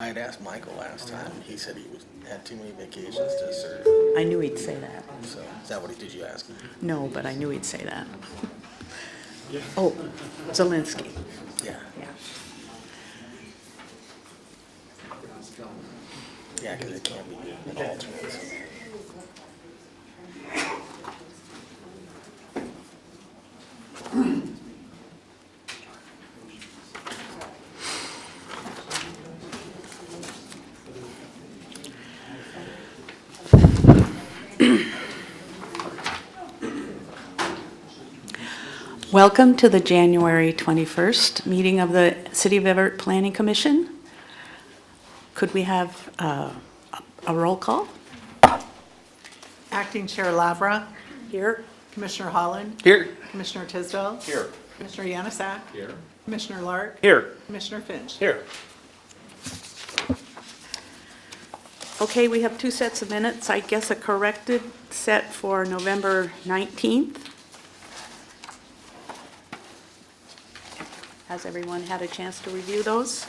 I had asked Michael last time, and he said he had too many vacations to serve. I knew he'd say that. So, is that what did you ask him? No, but I knew he'd say that. Oh, Zelinski, Yeah, yeah. yeah, because it can't be alternates. Welcome to the January 21st meeting of the City of Everett Planning Commission. Could we have a roll call? Acting Chair Lavra, Here. Commissioner Holland, Here. Commissioner Tisdale, Here. Commissioner Yanasak, Here. Commissioner Lark, Here. Commissioner Finch. Here. Okay, we have two sets of minutes. I guess a corrected set for November 19th. Has everyone had a chance to review those?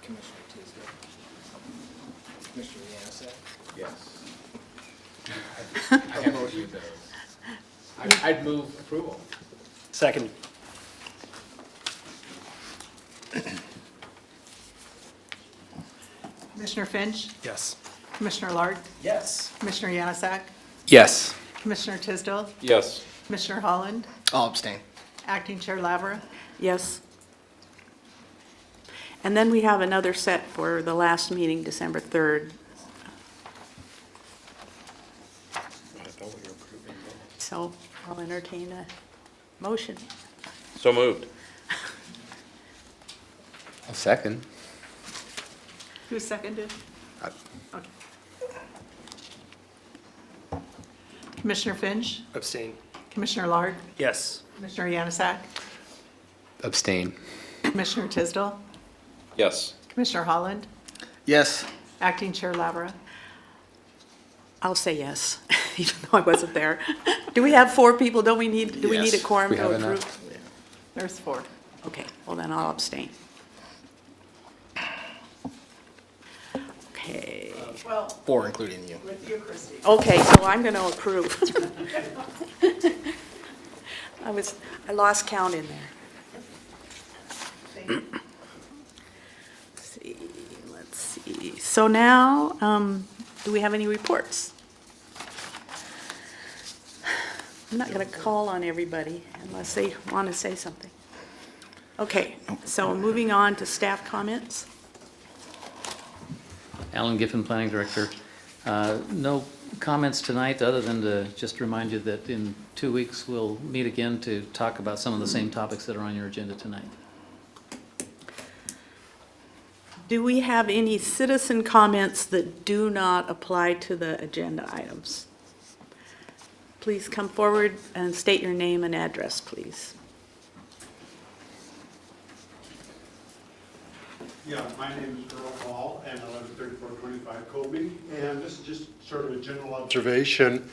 Commissioner Tisdale. Commissioner Yancey. Yes. I have reviewed those. I'd move approval. Second. Commissioner Finch, Yes. Commissioner Lark, Yes. Commissioner Yanasak, Yes. Commissioner Tisdale, Yes. Commissioner Holland, I'll abstain. Acting Chair Lavra, Yes. And then we have another set for the last meeting, December 3rd. So I'll entertain a motion. So moved. A second. who seconded? Okay. Commissioner Finch, Abstain. Commissioner Lark, Yes. Commissioner Yanasak, Abstain. Commissioner Tisdale, Yes. Commissioner Holland, Yes. Acting Chair Lavra. I'll say yes, even though I wasn't there. Do we have four people? Do we need a Yes. quorum We to have approve? enough. There's four. Okay, well then I'll abstain. Okay, Well, 4, including you. with you, Christie. okay, so I'm going to approve. I lost count in there. Let's see. So now, do we have any reports? I'm not going to call on everybody unless they want to say something. Okay, so moving on to staff comments. Alan Giffen, Planning Director. No comments tonight, other than to just remind you that in 2 weeks, we'll meet again to talk about some of the same topics that are on your agenda tonight. Do we have any citizen comments that do not apply to the agenda items? Please come forward and state your name and address, please. Yeah, my name is Earl Hall, and I live at 3425 Colby, and this is just sort of a general observation.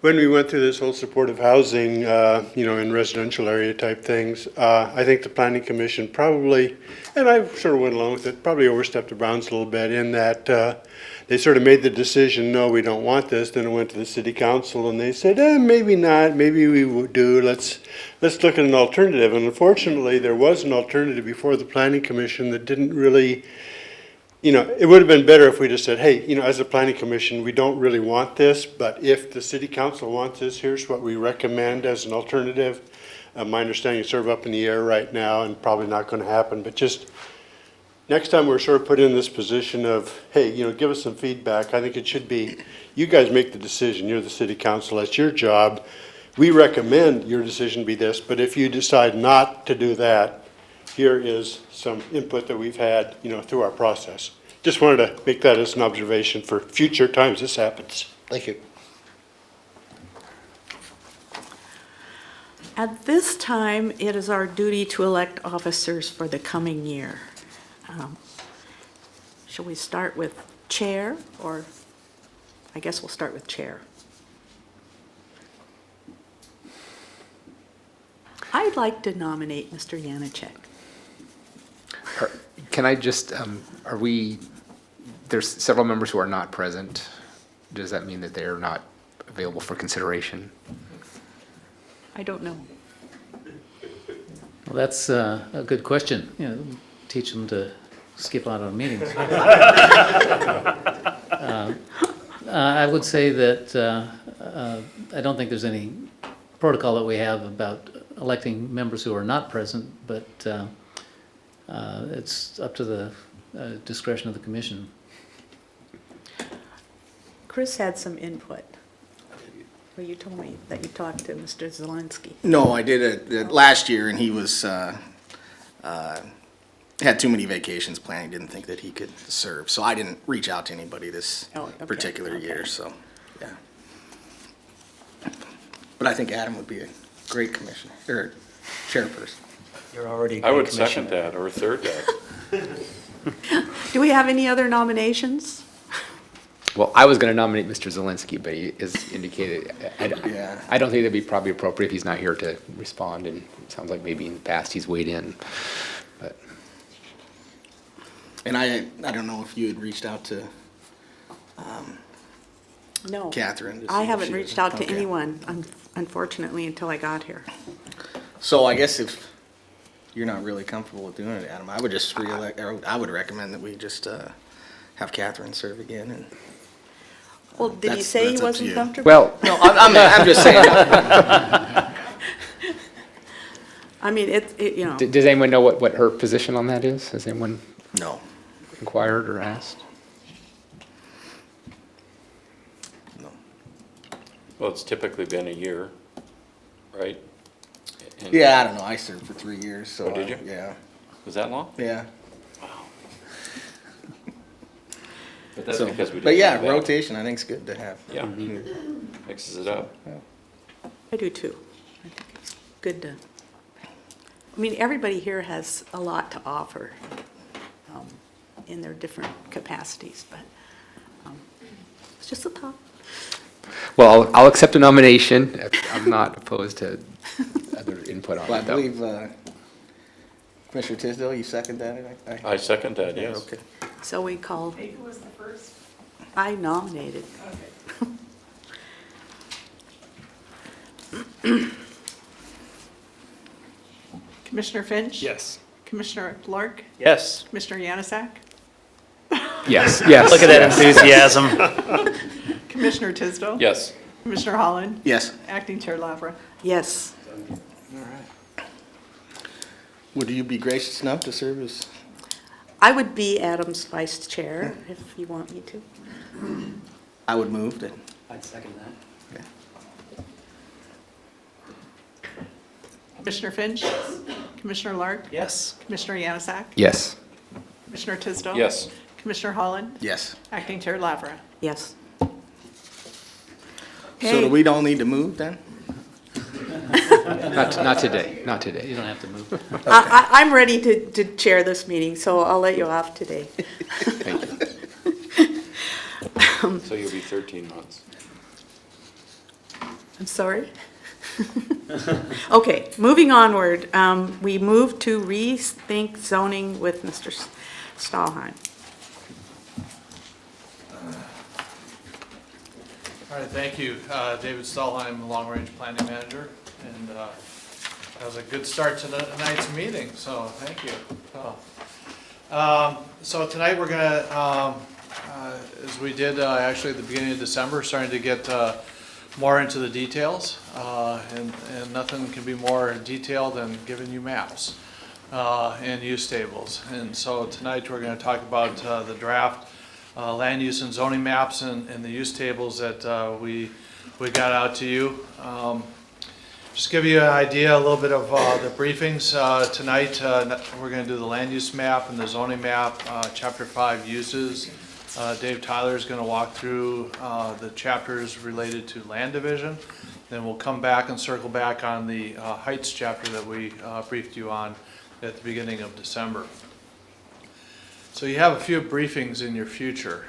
When we went through this whole supportive housing, in residential area type things, I think the Planning Commission probably, and I sort of went along with it, probably overstepped the bounds a little bit in that they sort of made the decision, no, we don't want this. Then it went to the City Council, and they said, maybe not, maybe we do. Let's look at an alternative. And unfortunately, there was an alternative before the Planning Commission that didn't really, it would have been better if we just said, hey, as a Planning Commission, we don't really want this, but if the City Council wants this, here's what we recommend as an alternative. My understanding is sort of up in the air right now and probably not going to happen, but just next time we're sort of put in this position of, hey, give us some feedback, I think it should be, you guys make the decision, you're the City Council, that's your job. We recommend your decision be this, but if you decide not to do that, here is some input that we've had, through our process. Just wanted to make that as an observation for future times this happens. Thank you. At this time, it is our duty to elect officers for the coming year. Shall we start with chair, or I guess we'll start with chair. I'd like to nominate Mr. Janacek. Can I just, there's several members who are not present. Does that mean that they're not available for consideration? I don't know. Well, that's a good question. You know, teach them to skip out on meetings. I would say that I don't think there's any protocol that we have about electing members who are not present, but it's up to the discretion of the commission. Chris had some input. Well, you told me that you talked to Mr. Zelinski. No, I did it last year, and he was, had too many vacations planned. He didn't think that he could serve, so I didn't reach out to anybody this Oh, okay, particular okay. year, so, yeah. But I think Adam would be a great commissioner, or chairperson. You're already. I would second that or third that. Do we have any other nominations? Well, I was going to nominate Mr. Zelinski, but he has indicated, Yeah. I don't think that'd be probably appropriate if he's not here to respond, and it sounds like maybe in the past he's weighed in, but. And I don't know if you had reached out to No. Catherine. to I see if haven't she reached was- out to okay. anyone, unfortunately, until I got here. So I guess if you're not really comfortable with doing it, Adam, I would just I would recommend that we just have Catherine serve again. And Well, did he That's- say he that's up to wasn't you. comfortable? Well, no, I'm just saying. I mean, you know, does anyone know what her position on that is? Has anyone No. inquired or asked? No. Well, it's typically been a year, right? And- Yeah, I don't know. I served for 3 years, so. Oh, did you? Yeah. Was that long? Yeah. But that's So, because we didn't. but yeah, have that. rotation I think is good to have. Yeah, mixes it up. I do too. I think it's good to, I mean, everybody here has a lot to offer in their different capacities, but it's just a thought. Well, I'll accept a nomination. I'm not opposed to other input on Well, I it, though. believe Commissioner Tisdale, you second that? I second that, yes. Okay. So we call. Who was the first? I nominated. Commissioner Finch? Yes. Commissioner Lark? Yes. Commissioner Yanusak? Yes, yes. Look at that enthusiasm. Commissioner Tisdale? Yes, Commissioner Holland? Yes. Acting Chair Lavra? Yes. All right. Would you be gracious enough to serve as? I would be Adam's vice chair if you want me to. I would move that. I'd second that. Commissioner Finch? Commissioner Lark? Yes. Commissioner Yanusak? Yes. Commissioner Tisdale? yes. Commissioner Holland? Yes. Acting Chair Lavra? Yes. So Okay. do we don't need to move then? Not today, not today. You don't have to move. I'm ready to chair this meeting, so I'll let you off today. Thank you. So you'll be 13 months. I'm sorry? Okay, moving onward, we move to rethink zoning with Mr. Stahlheim. All right, thank you. David Stahlheim, Long Range Planning Manager, and that was a good start to tonight's meeting, so thank you. So tonight we're gonna, as we did actually at the beginning of December, starting to get more into the details, and nothing can be more detailed than giving you maps and use tables. And so tonight we're gonna talk about the draft land use and zoning maps and the use tables that we got out to you. Just give you an idea, a little bit of the briefings tonight. We're going to do the land use map and the zoning map, Chapter 5 uses. Dave Tyler is going to walk through the chapters related to land division. Then we'll come back and circle back on the Heights chapter that we briefed you on at the beginning of December. So you have a few briefings in your future.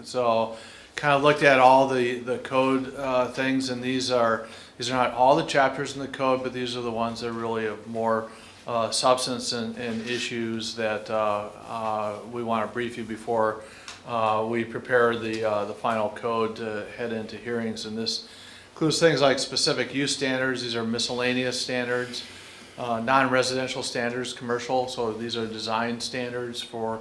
So kind of looked at all the code things, and these are not all the chapters in the code, but these are the ones that are really of more substance and issues that we want to brief you before we prepare the final code to head into hearings. And this includes things like specific use standards. These are miscellaneous standards, non-residential standards, commercial. So these are design standards for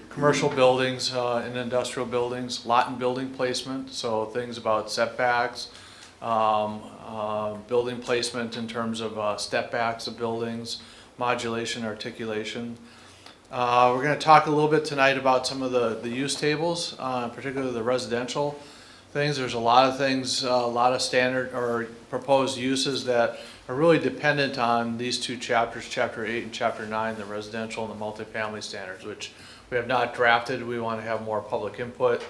commercial buildings and industrial buildings, lot and building placement. So things about setbacks, building placement in terms of step backs of buildings, modulation, articulation. We're going to talk a little bit tonight about some of the use tables, particularly the residential things. There's a lot of things, a lot of standard or proposed uses that are really dependent on these two chapters, Chapter 8 and Chapter 9, the residential and the multifamily standards, which we have not drafted. We want to have more public input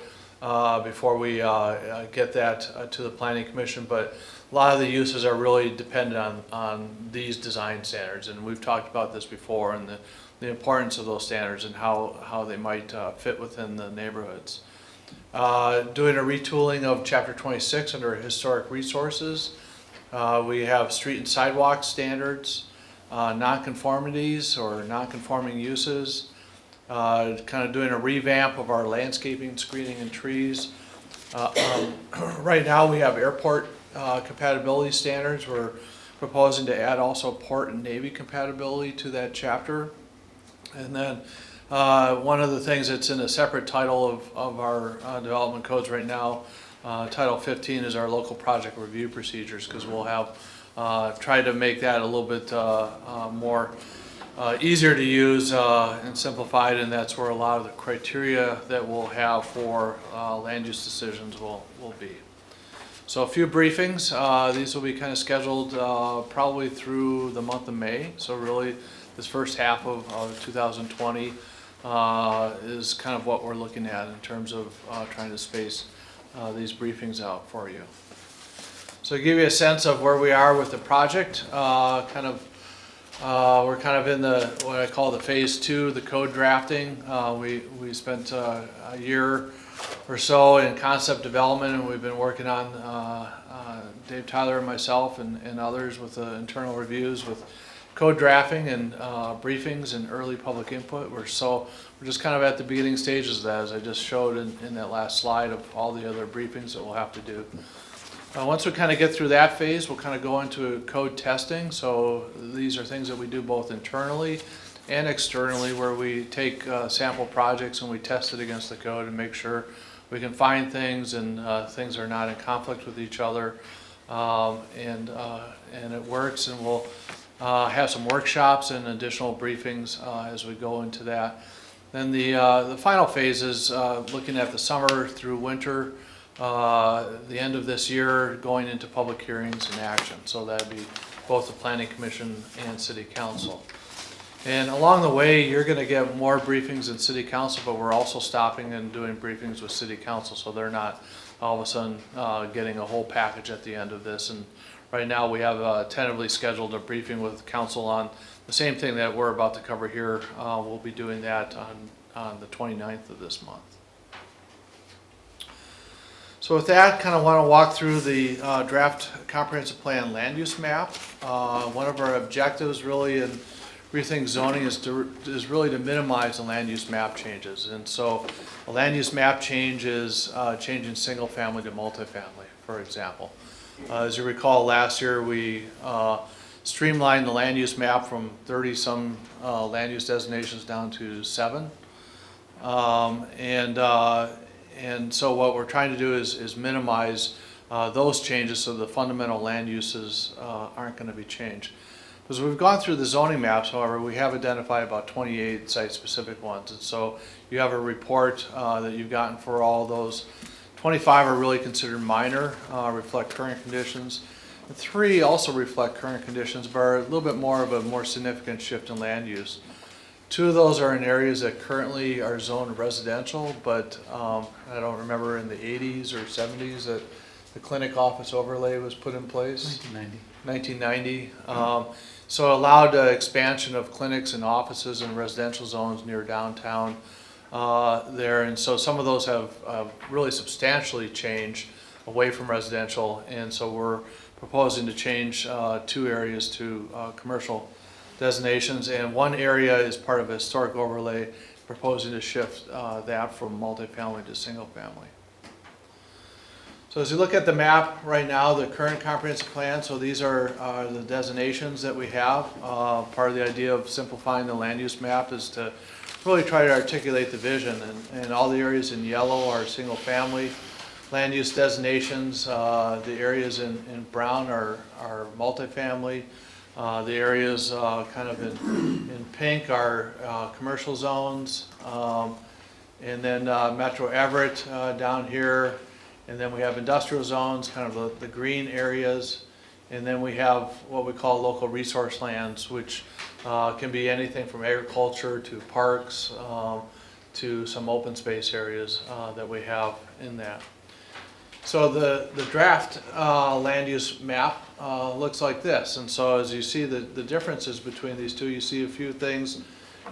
before we get that to the Planning Commission. But a lot of the uses are really dependent on these design standards, and we've talked about this before, and the importance of those standards and how they might fit within the neighborhoods. Doing a retooling of Chapter 26 under historic resources. We have street and sidewalk standards, nonconformities or nonconforming uses. Kind of doing a revamp of our landscaping, screening, and trees. Right now we have airport compatibility standards. We're proposing to add also port and Navy compatibility to that chapter. And then one of the things that's in a separate title of our development codes right now, Title 15, is our local project review procedures, because we'll have tried to make that a little bit more easier to use and simplified, and that's where a lot of the criteria that we'll have for land use decisions will be. So a few briefings. These will be kind of scheduled probably through the month of May. So really this first half of 2020 is kind of what we're looking at in terms of trying to space these briefings out for you. So to give you a sense of where we are with the project, we're kind of in what I call the phase 2, the code drafting. We spent a year or so in concept development, and we've been working on, Dave Tyler and myself and others with internal reviews with code drafting and briefings and early public input. We're just kind of at the beginning stages of that, as I just showed in that last slide of all the other briefings that we'll have to do. Once we kind of get through that phase, we'll kind of go into code testing. So these are things that we do both internally and externally, where we take sample projects and we test it against the code and make sure we can find things and things are not in conflict with each other, and it works. And we'll have some workshops and additional briefings as we go into that. Then the final phase is looking at the summer through winter, the end of this year, going into public hearings and action. So that'd be both the Planning Commission and City Council. And along the way, you're going to get more briefings in City Council, but we're also stopping and doing briefings with City Council, so they're not all of a sudden getting a whole package at the end of this. And right now we have tentatively scheduled a briefing with Council on the same thing that we're about to cover here. We'll be doing that on the 29th of this month. So with that, kind of want to walk through the draft comprehensive plan land use map. One of our objectives really in rethink zoning is really to minimize the land use map changes. And so a land use map change is changing single family to multifamily, for example. As you recall, last year we streamlined the land use map from 30 some land use designations down to 7. And so what we're trying to do is minimize those changes so the fundamental land uses aren't going to be changed. As we've gone through the zoning maps, however, we have identified about 28 site-specific ones. And so you have a report that you've gotten for all those. 25 are really considered minor, reflect current conditions. And 3 also reflect current conditions, but are a little bit more of a more significant shift in land use. 2 of those are in areas that currently are zoned residential, but I don't remember in the 80s or 70s that the clinic office overlay was put in place. 1990. 1990. So it allowed expansion of clinics and offices in residential zones near downtown there. And so some of those have really substantially changed away from residential. And so we're proposing to change 2 areas to commercial designations. And 1 area is part of a historic overlay, proposing to shift that from multifamily to single family. So as you look at the map right now, the current comprehensive plan, so these are the designations that we have. Part of the idea of simplifying the land use map is to really try to articulate the vision, and all the areas in yellow are single family land use designations. The areas in brown are multifamily. The areas kind of in pink are commercial zones. And then Metro Everett down here. And then we have industrial zones, kind of the green areas. And then we have what we call local resource lands, which can be anything from agriculture to parks to some open space areas that we have in that. So the draft land use map looks like this. And so as you see the differences between these two, you see a few things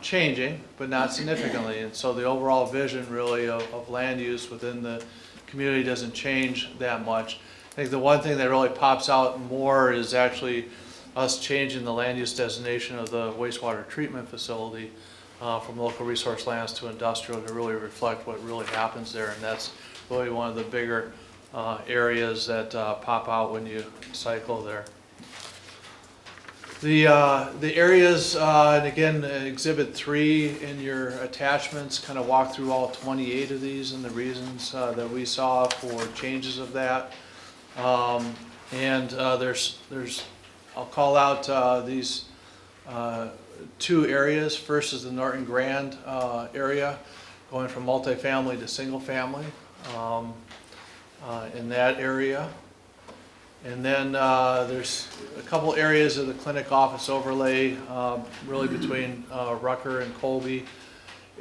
changing, but not significantly. And so the overall vision really of land use within the community doesn't change that much. I think the one thing that really pops out more is actually us changing the land use designation of the wastewater treatment facility from local resource lands to industrial to really reflect what really happens there. And that's really one of the bigger areas that pop out when you cycle there. The areas, and again, Exhibit 3 in your attachments kind of walk through all 28 of these and the reasons that we saw for changes of that. There's I'll call out these 2 areas. First is the Norton Grand area, going from multifamily to single family in that area. And then there's a couple areas of the clinic office overlay, really between Rucker and Colby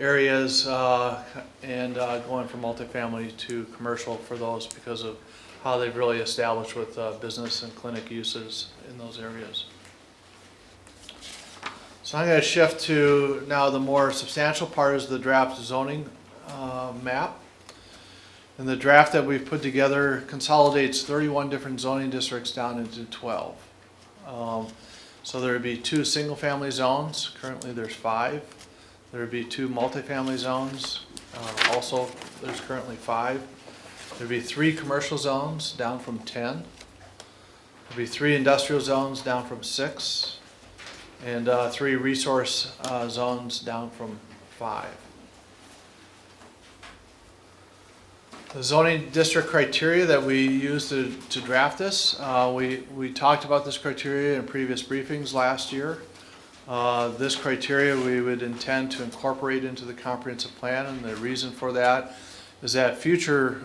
areas, and going from multifamily to commercial for those because of how they've really established with business and clinic uses in those areas. So I'm going to shift to now the more substantial part is the draft zoning map. And the draft that we've put together consolidates 31 different zoning districts down into 12. So there would be 2 single-family zones. Currently there's 5. There would be 2 multifamily zones. Also, there's currently 5. There'd be 3 commercial zones, down from 10. There'd be 3 industrial zones, down from 6. And 3 resource zones, down from 5. The zoning district criteria that we used to draft this, we talked about this criteria in previous briefings last year. This criteria we would intend to incorporate into the comprehensive plan, and the reason for that is that future,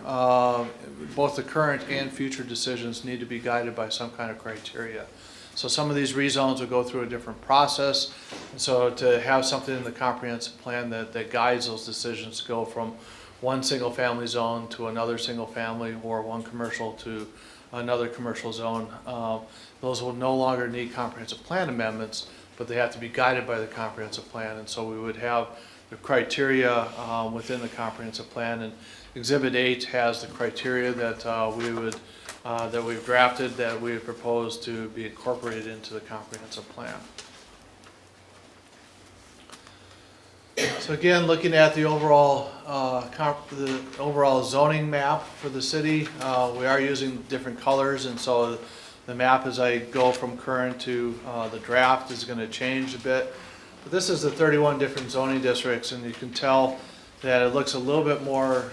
both the current and future decisions need to be guided by some kind of criteria. So some of these rezones will go through a different process, and so to have something in the comprehensive plan that guides those decisions to go from one single family zone to another single family, or one commercial to another commercial zone. Those will no longer need comprehensive plan amendments, but they have to be guided by the comprehensive plan. And so we would have the criteria within the comprehensive plan. And Exhibit 8 has the criteria that we've drafted that we have proposed to be incorporated into the comprehensive plan. So again, looking at the overall zoning map for the city, we are using different colors, and so the map as I go from current to the draft is going to change a bit. But this is the 31 different zoning districts, and you can tell that it looks a little bit more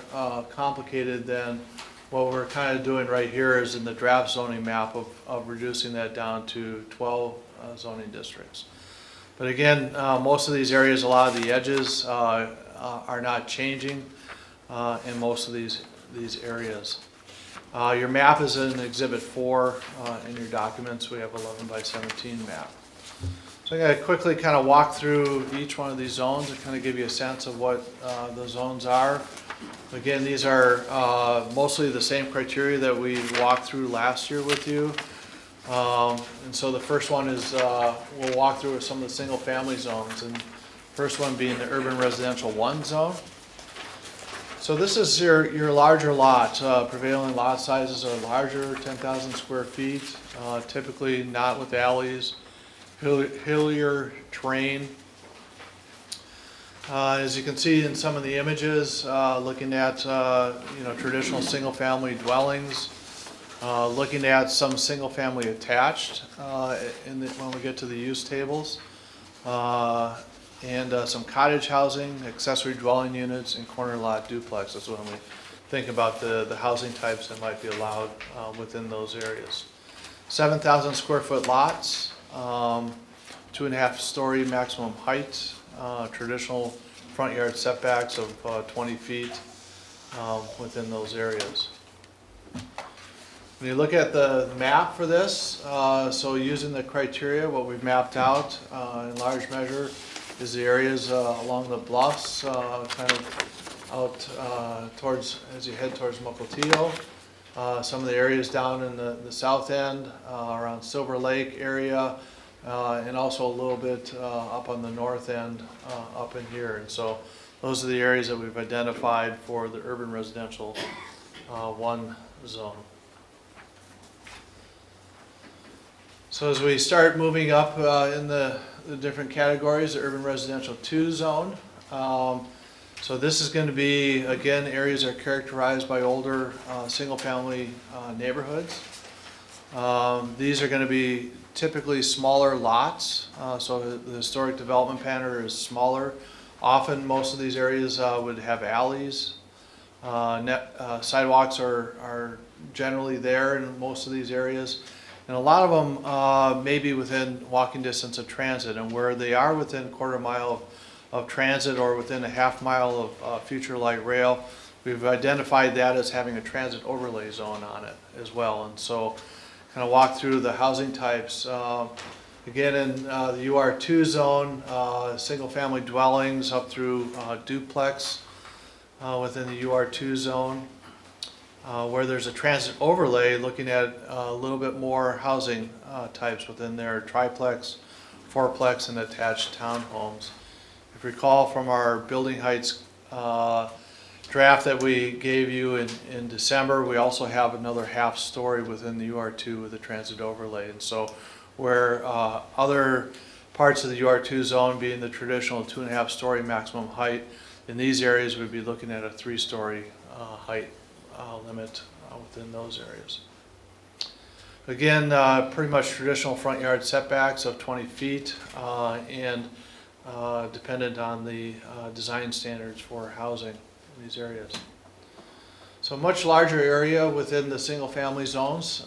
complicated than what we're kind of doing right here is in the draft zoning map of reducing that down to 12 zoning districts. But again, most of these areas, a lot of the edges are not changing in most of these areas. Your map is in Exhibit 4 in your documents. We have 11 by 17 map. So I'm going to quickly kind of walk through each one of these zones and kind of give you a sense of what the zones are. Again, these are mostly the same criteria that we walked through last year with you. And so the first one is, we'll walk through some of the single-family zones, and first one being the urban residential 1 zone. So this is your larger lot. Prevailing lot sizes are larger, 10,000 square feet, typically not with alleys, hillier terrain. As you can see in some of the images, looking at traditional single-family dwellings, looking at some single-family attached when we get to the use tables, and some cottage housing, accessory dwelling units, and corner lot duplexes when we think about the housing types that might be allowed within those areas. 7,000 square foot lots, 2.5 story maximum height, traditional front yard setbacks of 20 feet within those areas. When you look at the map for this, so using the criteria, what we've mapped out in large measure is the areas along the bluffs, kind of out towards, as you head towards Mukilteo. Some of the areas down in the south end, around Silver Lake area, and also a little bit up on the north end, up in here. And so those are the areas that we've identified for the urban residential 1 zone. So as we start moving up in the different categories, the urban residential 2 zone. So this is going to be, again, areas that are characterized by older single-family neighborhoods. These are going to be typically smaller lots, so the historic development pattern is smaller. Often, most of these areas would have alleys. Sidewalks are generally there in most of these areas. And a lot of them may be within walking distance of transit, and where they are within a quarter mile of transit or within a half mile of future light rail, we've identified that as having a transit overlay zone on it as well. And so kind of walk through the housing types. Again, in the UR2 zone, single family dwellings up through duplex within the UR2 zone. Where there's a transit overlay, looking at a little bit more housing types within there, triplex, fourplex, and attached townhomes. If you recall from our building heights draft that we gave you in December, we also have another half story within the UR2 with a transit overlay. And so where other parts of the UR2 zone being the traditional 2.5 story maximum height, in these areas we'd be looking at a 3-story height limit within those areas. Again, pretty much traditional front yard setbacks of 20 feet and dependent on the design standards for housing in these areas. So much larger area within the single family zones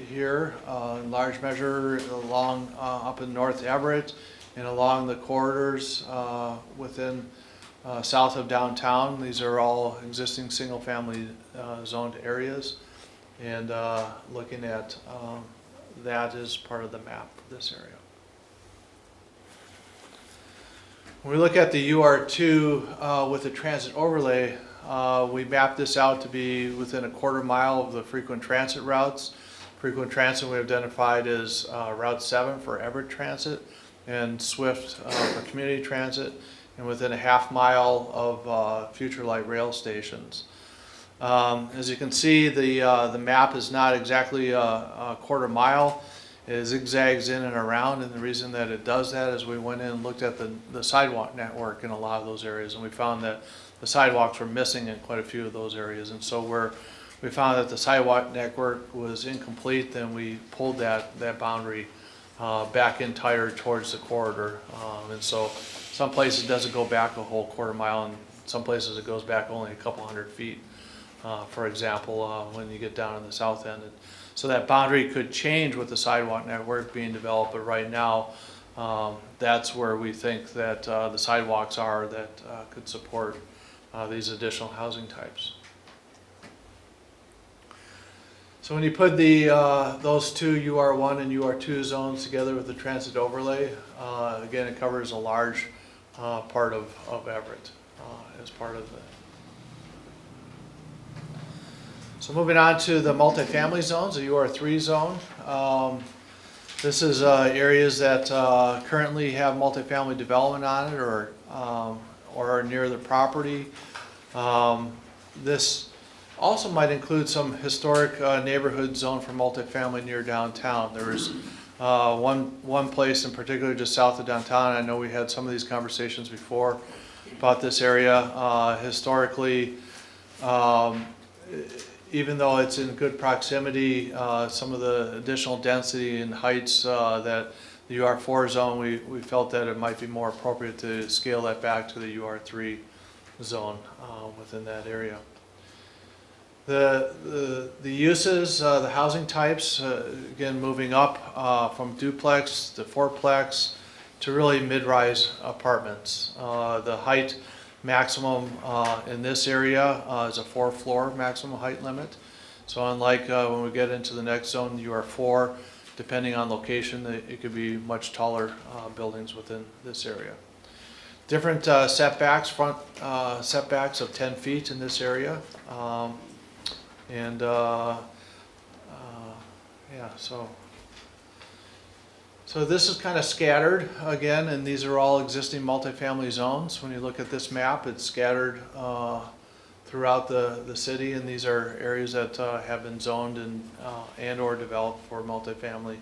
here, in large measure along up in North Everett and along the corridors within south of downtown. These are all existing single family zoned areas, and looking at that as part of the map for this area. When we look at the UR2 with the transit overlay, we mapped this out to be within a quarter mile of the frequent transit routes. Frequent transit we identified as Route 7 for Everett Transit and Swift for community transit, and within a half mile of future light rail stations. As you can see, the map is not exactly a quarter mile. It zigzags in and around, and the reason that it does that is we went in and looked at the sidewalk network in a lot of those areas, and we found that the sidewalks were missing in quite a few of those areas. And so we found that the sidewalk network was incomplete, then we pulled that boundary back entire towards the corridor. And so some places it doesn't go back a whole quarter mile, and some places it goes back only a couple hundred feet, for example, when you get down in the south end. And so that boundary could change with the sidewalk network being developed, but right now that's where we think that the sidewalks are that could support these additional housing types. So when you put those two UR1 and UR2 zones together with the transit overlay, again, it covers a large part of Everett as part of So moving on to the multifamily zones, the UR3 zone. This is areas that currently have multifamily development on it or are near the property. This also might include some historic neighborhood zone for multifamily near downtown. There is one place in particular just south of downtown. I know we had some of these conversations before about this area. Historically, even though it's in good proximity, some of the additional density and heights that the UR4 zone, we felt that it might be more appropriate to scale that back to the UR3 zone within that area. The uses, the housing types, again, moving up from duplex to fourplex to really mid-rise apartments. The height maximum in this area is a 4-floor maximum height limit. So unlike when we get into the next zone, UR4, depending on location, it could be much taller buildings within this area. Different setbacks, front setbacks of 10 feet in this area. Yeah, so this is kind of scattered again, and these are all existing multifamily zones. When you look at this map, it's scattered throughout the city, and these are areas that have been zoned and or developed for multifamily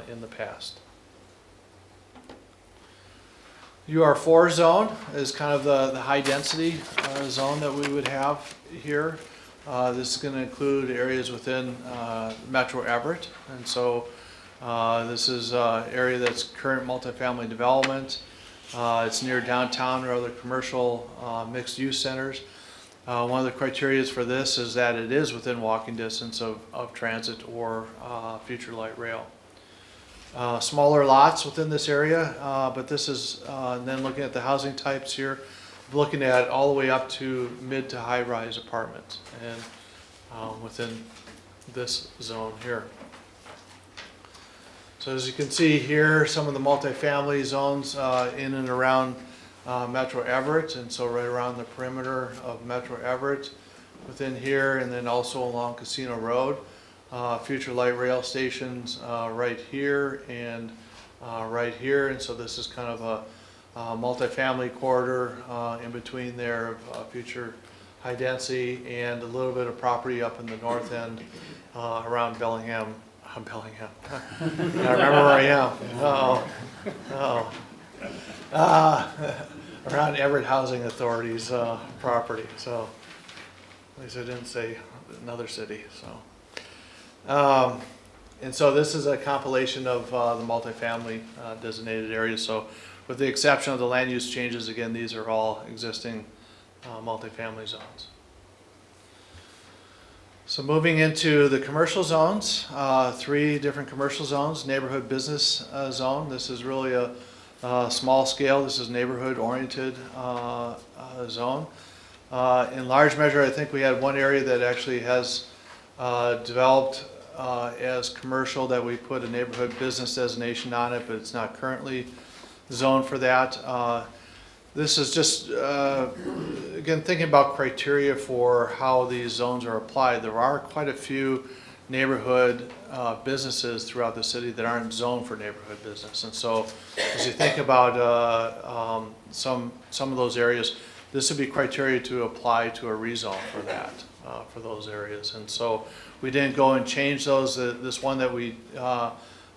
in the past. UR4 zone is kind of the high density zone that we would have here. This is going to include areas within Metro Everett, and so this is an area that's current multifamily development. It's near downtown or other commercial mixed-use centers. One of the criteria for this is that it is within walking distance of transit or future light rail. Smaller lots within this area, but this is, and then looking at the housing types here, looking at all the way up to mid to high rise apartments and within this zone here. So as you can see here, some of the multifamily zones in and around Metro Everett, and so right around the perimeter of Metro Everett within here, and then also along Casino Road. Future light rail stations right here and right here, and so this is kind of a multifamily corridor in between there of future high density, and a little bit of property up in the north end around Bellingham. I remember where I am. Around Everett Housing Authority's property. So at least I didn't say another city. So. And so this is a compilation of the multifamily designated areas. So with the exception of the land use changes, again, these are all existing multifamily zones. So moving into the commercial zones, 3 different commercial zones. Neighborhood business zone. This is really a small scale. This is neighborhood oriented zone. In large measure, I think we had one area that actually has developed as commercial that we put a neighborhood business designation on it, but it's not currently zoned for that. This is just, again, thinking about criteria for how these zones are applied. There are quite a few neighborhood businesses throughout the city that aren't zoned for neighborhood business. And so as you think about some of those areas, this would be criteria to apply to a rezone for that, for those areas. And so we didn't go and change those. This one that we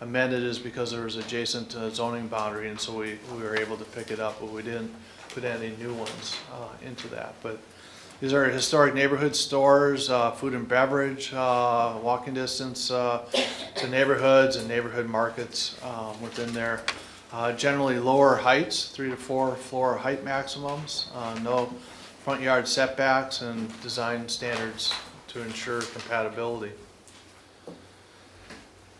amended is because there was adjacent zoning boundary, and so we were able to pick it up, but we didn't put any new ones into that. But these are historic neighborhood stores, food and beverage, walking distance to neighborhoods and neighborhood markets within there. Generally lower heights, 3 to 4 floor height maximums, no front yard setbacks, and design standards to ensure compatibility.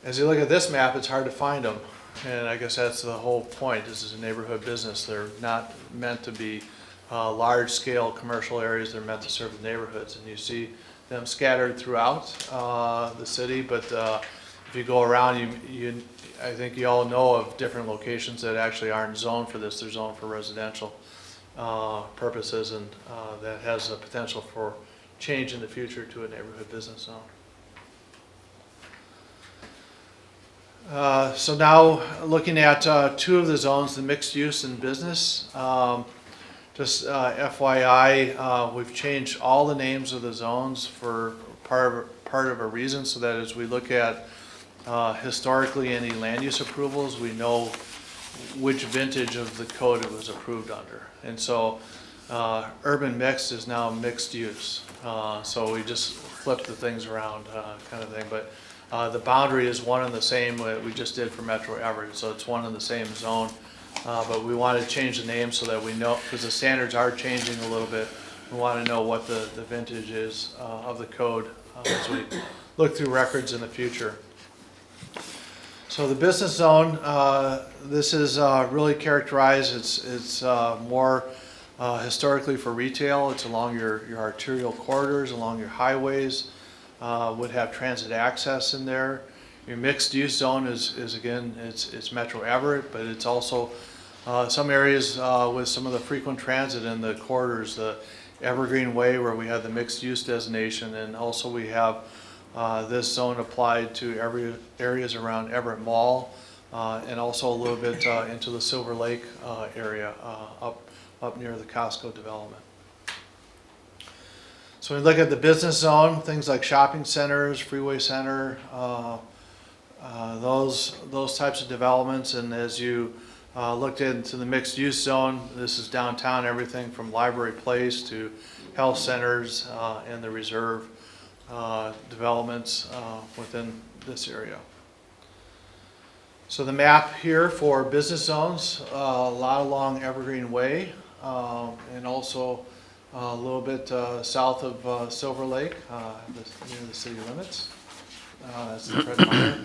As you look at this map, it's hard to find them, and I guess that's the whole point. This is a neighborhood business. They're not meant to be large-scale commercial areas. They're meant to serve the neighborhoods, and you see them scattered throughout the city. But if you go around, I think you all know of different locations that actually aren't zoned for this. They're zoned for residential purposes, and that has the potential for change in the future to a neighborhood business zone. So now, looking at two of the zones, the mixed use and business. Just FYI, we've changed all the names of the zones for part of a reason, so that as we look at historically any land use approvals, we know which vintage of the code it was approved under. And so urban mixed is now mixed use. So we just flip the things around kind of thing. But the boundary is one and the same that we just did for Metro Everett. So it's one and the same zone. But we want to change the name so that we know, because the standards are changing a little bit. We want to know what the vintage is of the code as we look through records in the future. So the business zone, this is really characterized, it's more historically for retail. It's along your arterial corridors, along your highways, would have transit access in there. Your mixed use zone is again, it's Metro Everett, but it's also some areas with some of the frequent transit in the corridors, the Evergreen Way where we have the mixed use designation, and also we have this zone applied to every areas around Everett Mall, and also a little bit into the Silver Lake area up near the Costco development. So when we look at the business zone, things like shopping centers, freeway center, those types of developments. And as you looked into the mixed use zone, this is downtown, everything from Library Place to health centers and the reserve developments within this area. So the map here for business zones, a lot along Evergreen Way, and also a little bit south of Silver Lake, near the city limits. That's the Fred Meyer.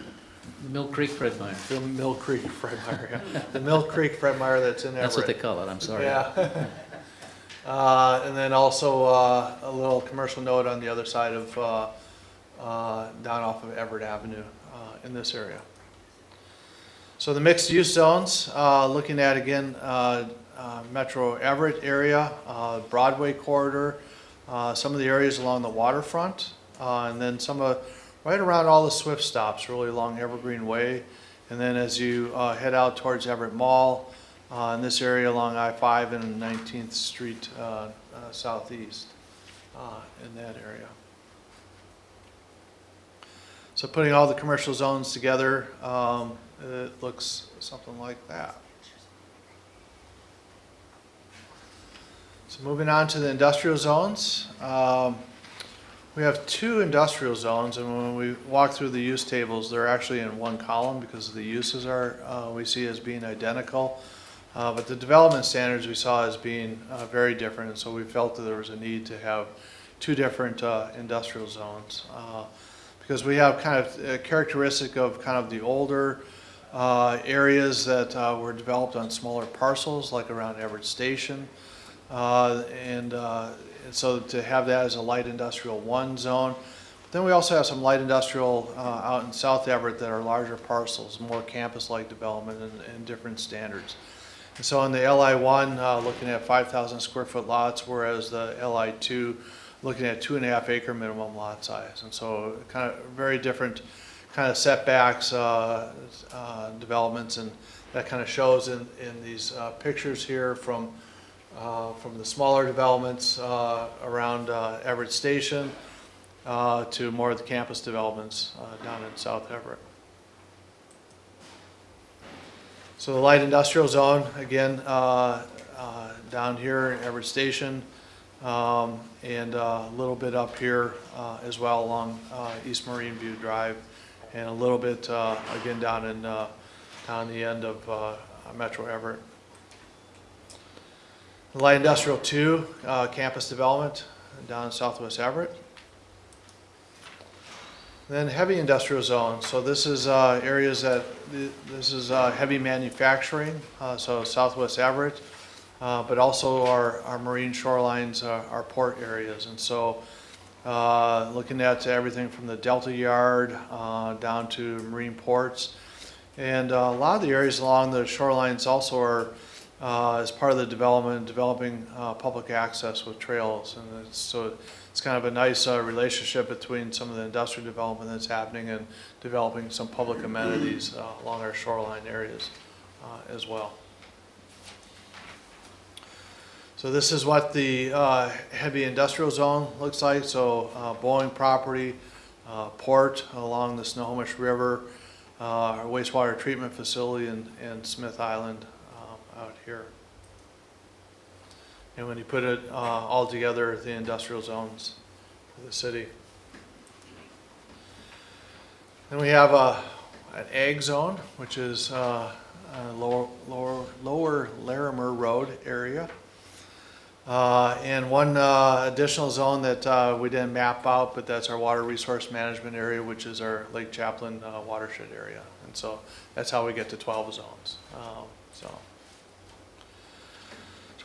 Mill Creek, Fred Meyer. The Mill Creek Fred Meyer, yeah. The Mill Creek Fred Meyer that's in Everett. That's what they call it, I'm sorry. Yeah. And then also a little commercial note on the other side of, down off of Everett Avenue in this area. So the mixed use zones, looking at again, Metro Everett area, Broadway corridor, some of the areas along the waterfront, and then some of, right around all the Swift stops, really along Evergreen Way. And then as you head out towards Everett Mall, in this area along I-5 and 19th Street southeast in that area. So putting all the commercial zones together, it looks something like that. So moving on to the industrial zones. We have two industrial zones, and when we walk through the use tables, they're actually in one column because the uses are, we see as being identical. But the development standards we saw as being very different, and so we felt that there was a need to have two different industrial zones. Because we have kind of a characteristic of kind of the older areas that were developed on smaller parcels, like around Everett Station. And so to have that as a light industrial 1 zone. But then we also have some light industrial out in South Everett that are larger parcels, more campus-like development and different standards. And so in the LI1, looking at 5,000 square foot lots, whereas the LI2 looking at 2.5 acre minimum lot size. And so kind of very different kind of setbacks, developments, and that kind of shows in these pictures here from the smaller developments around Everett Station to more of the campus developments down in South Everett. So the light industrial zone, again, down here in Everett Station, and a little bit up here as well along East Marine View Drive, and a little bit again down in down the end of Metro Everett. The light industrial 2, campus development down in Southwest Everett. Then heavy industrial zone. So this is areas that, this is heavy manufacturing, so Southwest Everett, but also our marine shorelines, our port areas. And so looking at everything from the Delta Yard down to marine ports. And a lot of the areas along the shorelines also are as part of the development, developing public access with trails. And it's kind of a nice relationship between some of the industrial development that's happening and developing some public amenities along our shoreline areas as well. So this is what the heavy industrial zone looks like. So Boeing property, port along the Snohomish River, our wastewater treatment facility in Smith Island out here. And when you put it all together, the industrial zones for the city. Then we have an ag zone, which is lower Larimer Road area. And one additional zone that we didn't map out, but that's our water resource management area, which is our Lake Chaplin watershed area. And so that's how we get to 12 zones. So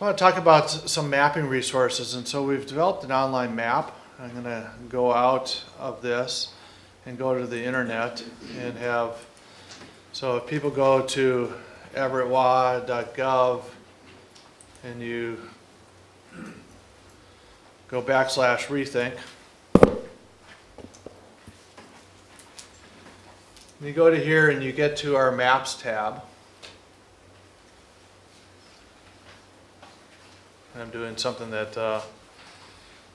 I want to talk about some mapping resources. And so we've developed an online map. I'm going to go out of this and go to the internet and have, so if people go to everettwa.gov and you go /rethink. You go to here and you get to our Maps tab. I'm doing something that,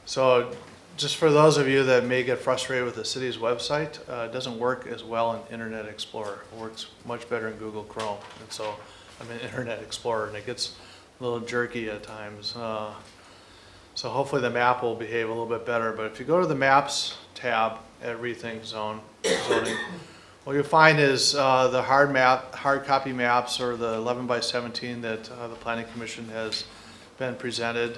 so just for those of you that may get frustrated with the city's website, it doesn't work as well in Internet Explorer. It works much better in Google Chrome. And so I'm in Internet Explorer and it gets a little jerky at times. So hopefully the map will behave a little bit better. But if you go to the Maps tab at Rethink Zoning, what you'll find is the hard copy maps, or the 11x17 that the Planning Commission has been presented.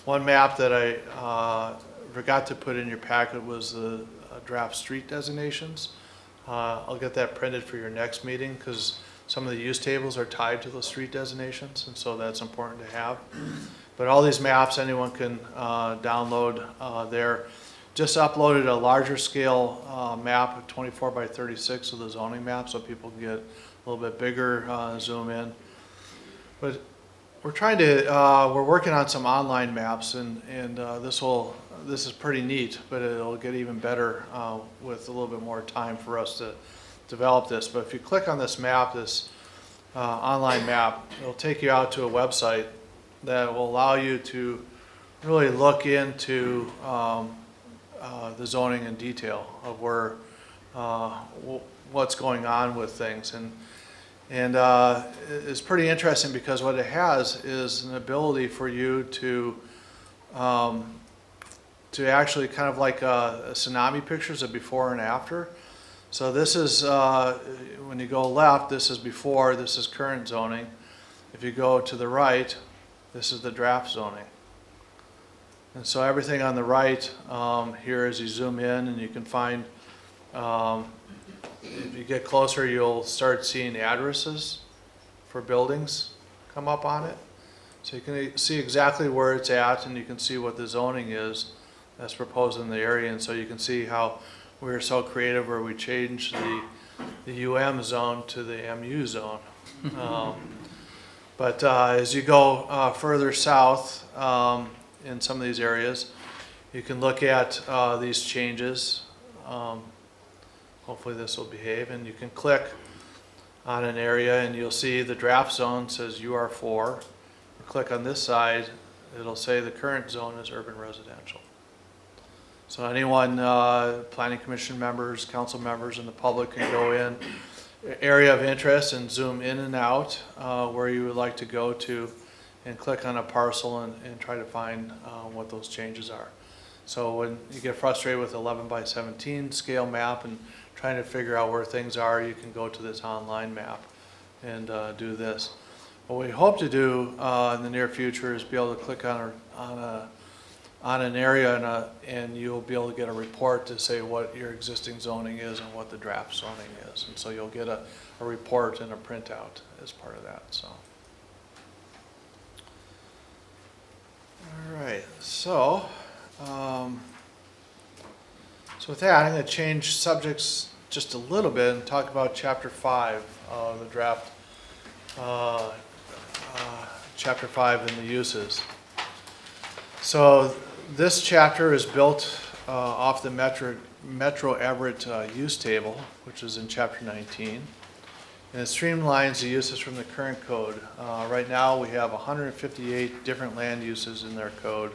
One map that I forgot to put in your packet was the draft street designations. I'll get that printed for your next meeting because some of the use tables are tied to the street designations, and so that's important to have. But all these maps anyone can download there. Just uploaded a larger scale map of 24x36 of the zoning map so people can get a little bit bigger, zoom in. But we're trying to, we're working on some online maps, and this is pretty neat, but it'll get even better with a little bit more time for us to develop this. But if you click on this map, this online map, it'll take you out to a website that will allow you to really look into the zoning in detail of where what's going on with things, and it's pretty interesting because what it has is an ability for you to actually kind of like a tsunami pictures of before and after. So this is when you go left, this is before, this is current zoning. If you go to the right, this is the draft zoning. And so everything on the right here, as you zoom in, and you can find, if you get closer, you'll start seeing addresses for buildings come up on it. So you can see exactly where it's at, and you can see what the zoning is that's proposed in the area. And so you can see how we were so creative where we changed the UM zone to the MU zone. But as you go further south in some of these areas, you can look at these changes. Hopefully this will behave, and you can click on an area and you'll see the draft zone says UR4. You click on this side, it'll say the current zone is urban residential. So anyone, Planning Commission members, council members, and the public can go in area of interest and zoom in and out where you would like to go to, and click on a parcel and try to find what those changes are. So when you get frustrated with 11x17 scale map and trying to figure out where things are, you can go to this online map and do this. What we hope to do in the near future is be able to click on an area and you'll be able to get a report to say what your existing zoning is and what the draft zoning is. And so you'll get a report and a printout as part of that. So. All right, so with that, I'm going to change subjects just a little bit and talk about Chapter 5 of the draft chapter 5 in the uses. So this chapter is built off the Metro Everett use table, which is in chapter 19. And it streamlines the uses from the current code. Right now, we have 158 different land uses in their code.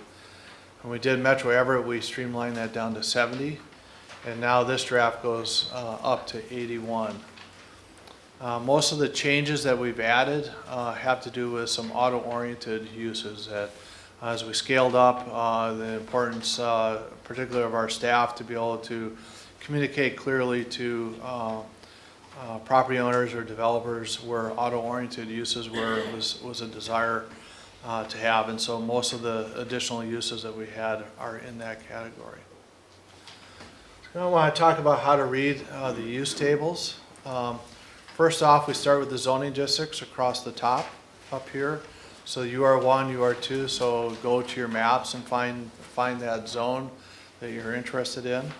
When we did Metro Everett, we streamlined that down to 70. And now this draft goes up to 81. Most of the changes that we've added have to do with some auto-oriented uses that as we scaled up, the importance particularly of our staff to be able to communicate clearly to property owners or developers where auto-oriented uses was a desire to have. And so most of the additional uses that we had are in that category. I want to talk about how to read the use tables. First off, we start with the zoning districts across the top up here. So UR1, UR2, so go to your maps and find that zone that you're interested in.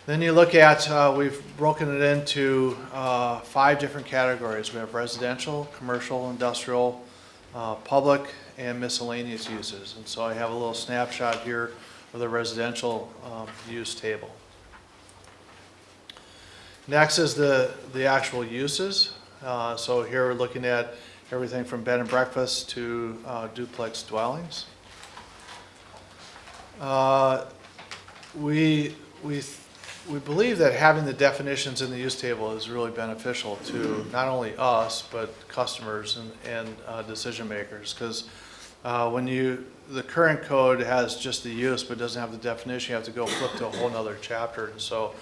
Then you look at, we've broken it into 5 different categories. We have residential, commercial, industrial, public, and miscellaneous uses. And so I have a little snapshot here of the residential use table. Next is the actual uses. So here we're looking at everything from bed and breakfast to duplex dwellings. We believe that having the definitions in the use table is really beneficial to not only us, but customers and decision makers. Because when the current code has just the use but doesn't have the definition, you have to go flip to a whole nother chapter. And so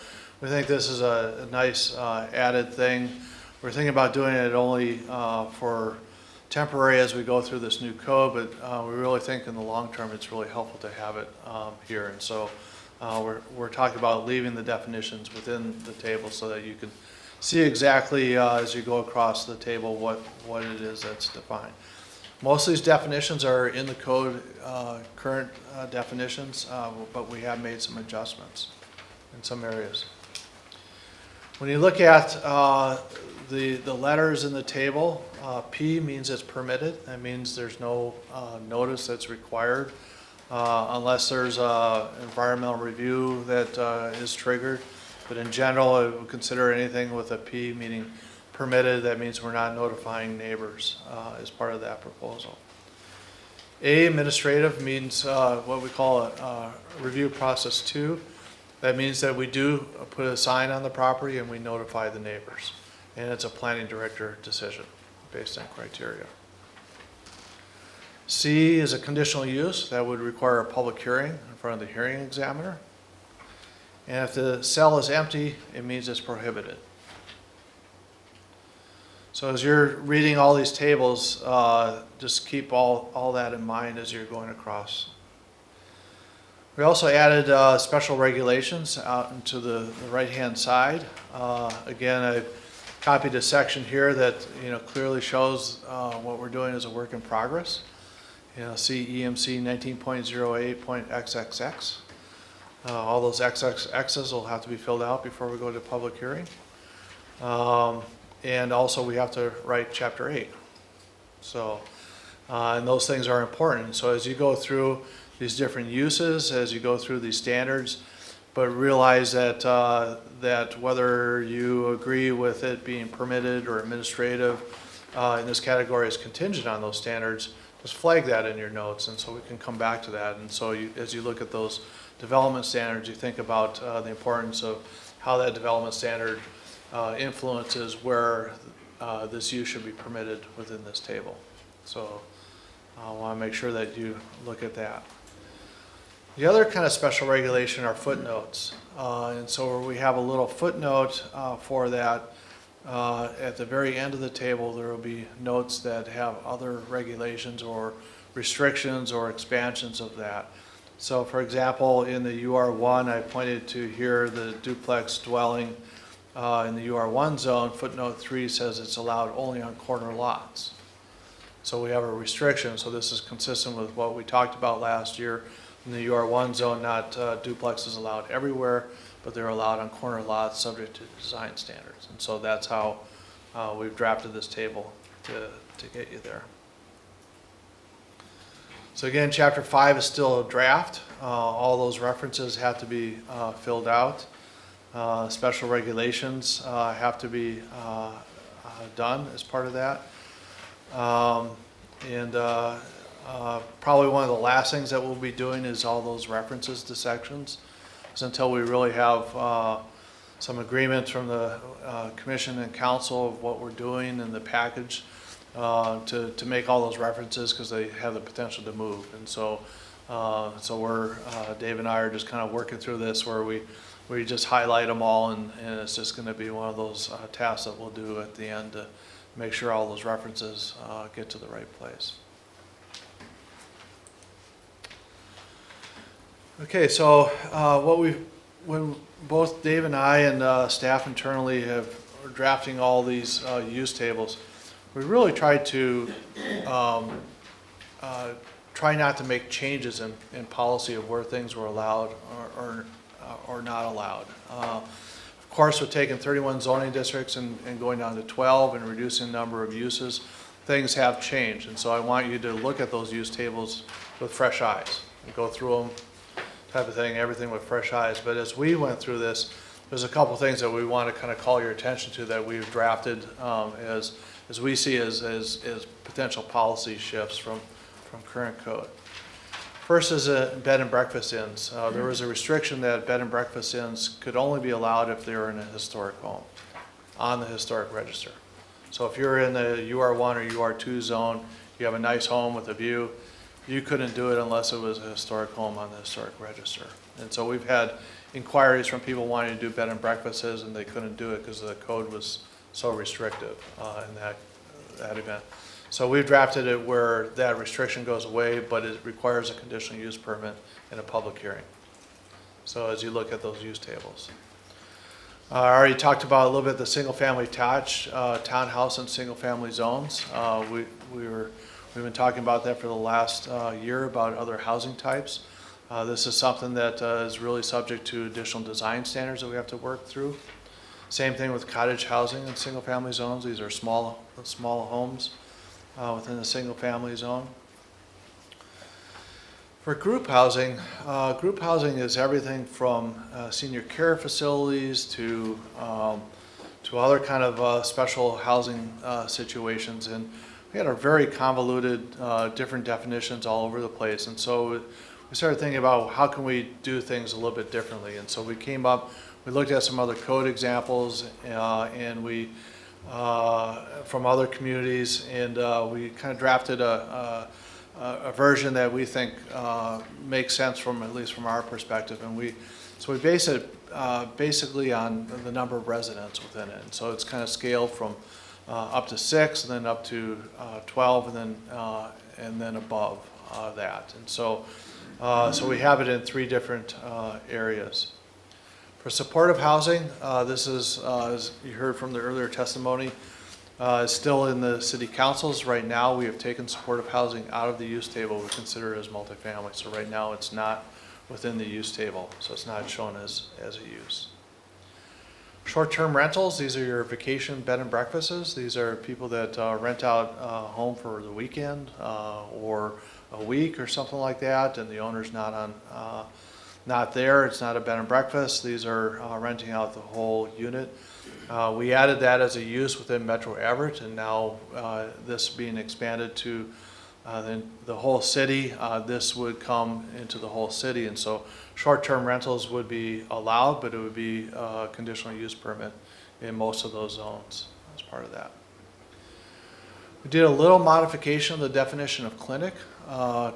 we think this is a nice added thing. We're thinking about doing it only for temporary as we go through this new code, but we really think in the long term it's really helpful to have it here. And so we're talking about leaving the definitions within the table so that you can see exactly as you go across the table what it is that's defined. Most of these definitions are in the code, current definitions, but we have made some adjustments in some areas. When you look at the letters in the table, P means it's permitted. That means there's no notice that's required unless there's an environmental review that is triggered. But in general, I would consider anything with a P meaning permitted. That means we're not notifying neighbors as part of that proposal. A, administrative, means what we call a review process 2. That means that we do put a sign on the property and we notify the neighbors. And it's a planning director decision based on criteria. C is a conditional use that would require a public hearing in front of the hearing examiner. And if the cell is empty, it means it's prohibited. So as you're reading all these tables, just keep all that in mind as you're going across. We also added special regulations out into the right-hand side. Again, I copied a section here that clearly shows what we're doing as a work in progress. See EMC 19.08.XXX. All those XXXs will have to be filled out before we go to public hearing. And also we have to write Chapter 8. So, and those things are important. So as you go through these different uses, as you go through these standards, but realize that that whether you agree with it being permitted or administrative in this category is contingent on those standards, just flag that in your notes, and so we can come back to that. And so as you look at those development standards, you think about the importance of how that development standard influences where this use should be permitted within this table. So I want to make sure that you look at that. The other kind of special regulation are footnotes. And so we have a little footnote for that. At the very end of the table, there will be notes that have other regulations or restrictions or expansions of that. So for example, in the UR1, I pointed to here the duplex dwelling in the UR1 zone. Footnote 3 says it's allowed only on corner lots. So we have a restriction. So this is consistent with what we talked about last year. In the UR1 zone, not duplexes allowed everywhere, but they're allowed on corner lots subject to design standards. And so that's how we've drafted this table to get you there. So again, chapter 5 is still a draft. All those references have to be filled out. Special regulations have to be done as part of that. Probably one of the last things that we'll be doing is all those references to sections. So until we really have some agreement from the commission and council of what we're doing in the package to make all those references, because they have the potential to move. And so we're, Dave and I are just kind of working through this where we just highlight them all, and it's just going to be one of those tasks that we'll do at the end to make sure all those references get to the right place. Okay, so when both Dave and I and staff internally are drafting all these use tables, we really tried to try not to make changes in policy of where things were allowed or not allowed. Of course, we're taking 31 zoning districts and going down to 12 and reducing the number of uses. Things have changed, and so I want you to look at those use tables with fresh eyes and go through them, type of thing, everything with fresh eyes. But as we went through this, there's a couple things that we want to kind of call your attention to that we've drafted as we see as potential policy shifts from current code. First is bed and breakfast inns. There was a restriction that bed and breakfast inns could only be allowed if they were in a historic home, on the historic register. So if you're in the UR1 or UR2 zone, you have a nice home with a view, you couldn't do it unless it was a historic home on the historic register. And so we've had inquiries from people wanting to do bed and breakfasts, and they couldn't do it because the code was so restrictive in that event. So we've drafted it where that restriction goes away, but it requires a conditional use permit in a public hearing. So as you look at those use tables. I already talked about a little bit the single-family attached townhouse and single-family zones. We've been talking about that for the last year about other housing types. This is something that is really subject to additional design standards that we have to work through. Same thing with cottage housing in single-family zones. These are small homes within the single-family zone. For group housing is everything from senior care facilities to other kind of special housing situations. And we had a very convoluted different definitions all over the place. And so we started thinking about how can we do things a little bit differently. And so we looked at some other code examples and we from other communities, and we kind of drafted a version that we think makes sense at least from our perspective. And we base it basically on the number of residents within it. And so it's kind of scaled from up to 6, and then up to 12, and then above that. And so we have it in 3 different areas. For supportive housing, this is, as you heard from the earlier testimony, is still in the city councils. Right now, we have taken supportive housing out of the use table. We consider it as multifamily. So right now, it's not within the use table. So it's not shown as a use. Short-term rentals, these are your vacation bed and breakfasts. These are people that rent out a home for the weekend or a week or something like that, and the owner's not there. It's not a bed and breakfast. These are renting out the whole unit. We added that as a use within Metro Everett, and now this being expanded to the whole city, this would come into the whole city. And so short-term rentals would be allowed, but it would be a conditional use permit in most of those zones as part of that. We did a little modification of the definition of clinic.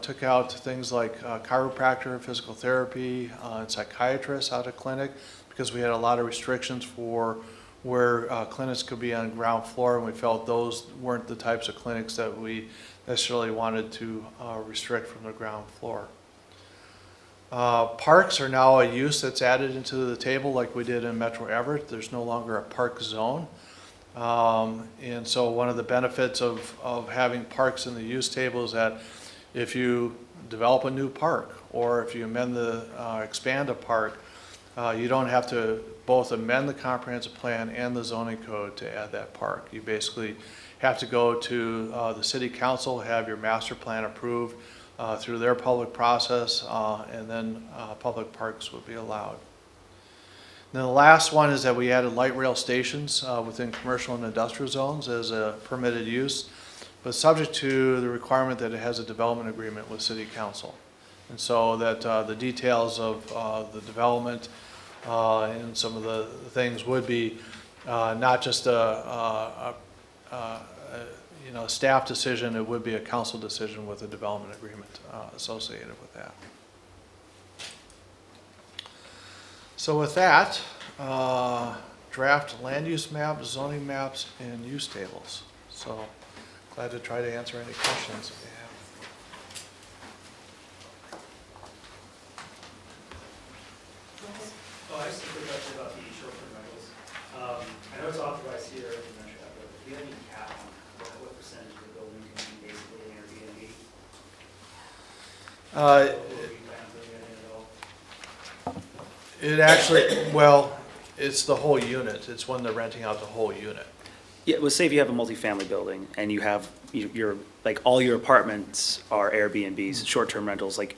Took out things like chiropractor, physical therapy, and psychiatrists out of clinic, because we had a lot of restrictions for where clinics could be on ground floor, and we felt those weren't the types of clinics that we necessarily wanted to restrict from the ground floor. Parks are now a use that's added into the table like we did in Metro Everett. There's no longer a park zone. And so one of the benefits of having parks in the use table is that if you develop a new park, or if you expand a park, you don't have to both amend the comprehensive plan and the zoning code to add that park. You basically have to go to the city council, have your master plan approved, through their public process, and then public parks would be allowed. Then the last one is that we added light rail stations within commercial and industrial zones as a permitted use, but subject to the requirement that it has a development agreement with city council. And so that the details of the development and some of the things would be not just a staff decision, it would be a council decision with a development agreement associated with that. So with that, draft land use map, zoning maps, and use tables. So glad to try to answer any questions that you have. Oh, I just have a quick question about the short-term rentals. I know it's authorized here in the metro, but do you have any cap on what percentage of the building can be basically an Airbnb? Or do you plan on putting that in at all? It actually, well, it's the whole unit. It's when they're renting out the whole unit. Yeah, well, say if you have a multifamily building and you have, your like, all your apartments are Airbnbs, short-term rentals, like,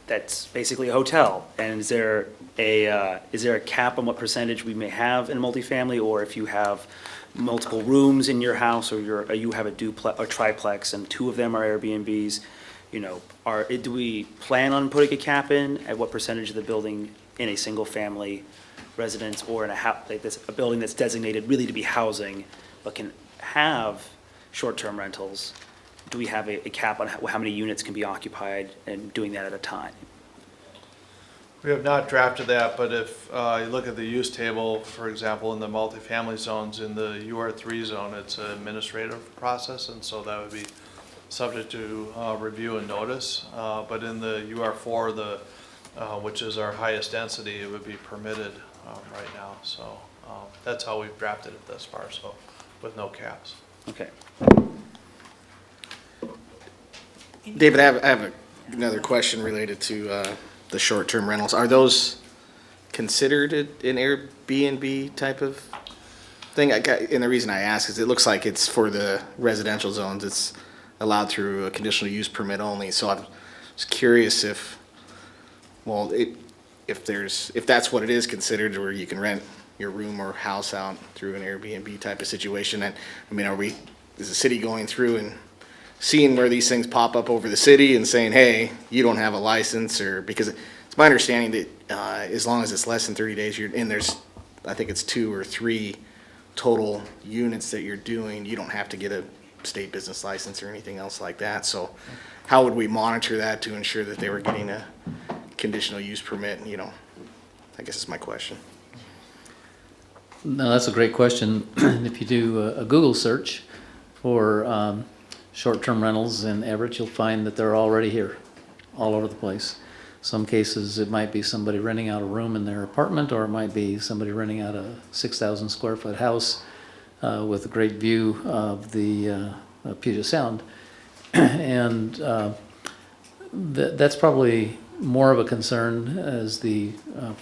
that's basically a hotel. And is there a cap on what percentage we may have in a multifamily? Or if you have multiple rooms in your house, or you have a duplex or triplex and two of them are Airbnbs, do we plan on putting a cap in at what percentage of the building in a single-family residence or in a building that's designated really to be housing, but can have short-term rentals? Do we have a cap on how many units can be occupied and doing that at a time? We have not drafted that, but if you look at the use table, for example, in the multifamily zones, in the UR3 zone, it's an administrative process, and so that would be subject to review and notice. But in the UR4, which is our highest density, it would be permitted right now. So that's how we've drafted it thus far, so with no caps. Okay. David, I have another question related to the short-term rentals. Are those considered an Airbnb type of thing? And the reason I ask is it looks like it's for the residential zones. It's allowed through a conditional use permit only. So I'm just curious if that's what it is considered, where you can rent your room or house out through an Airbnb type of situation. And I mean, is the city going through and seeing where these things pop up over the city and saying, hey, you don't have a license? Or because it's my understanding that as long as it's less than 30 days, I think it's 2 or 3 total units that you're doing, you don't have to get a state business license or anything else like that. So how would we monitor that to ensure that they were getting a conditional use permit? I guess is my question. No, that's a great question. If you do a Google search for short-term rentals in Everett, you'll find that they're already here, all over the place. Some cases, it might be somebody renting out a room in their apartment, or it might be somebody renting out a 6,000 square foot house with a great view of the Puget Sound. And that's probably more of a concern as the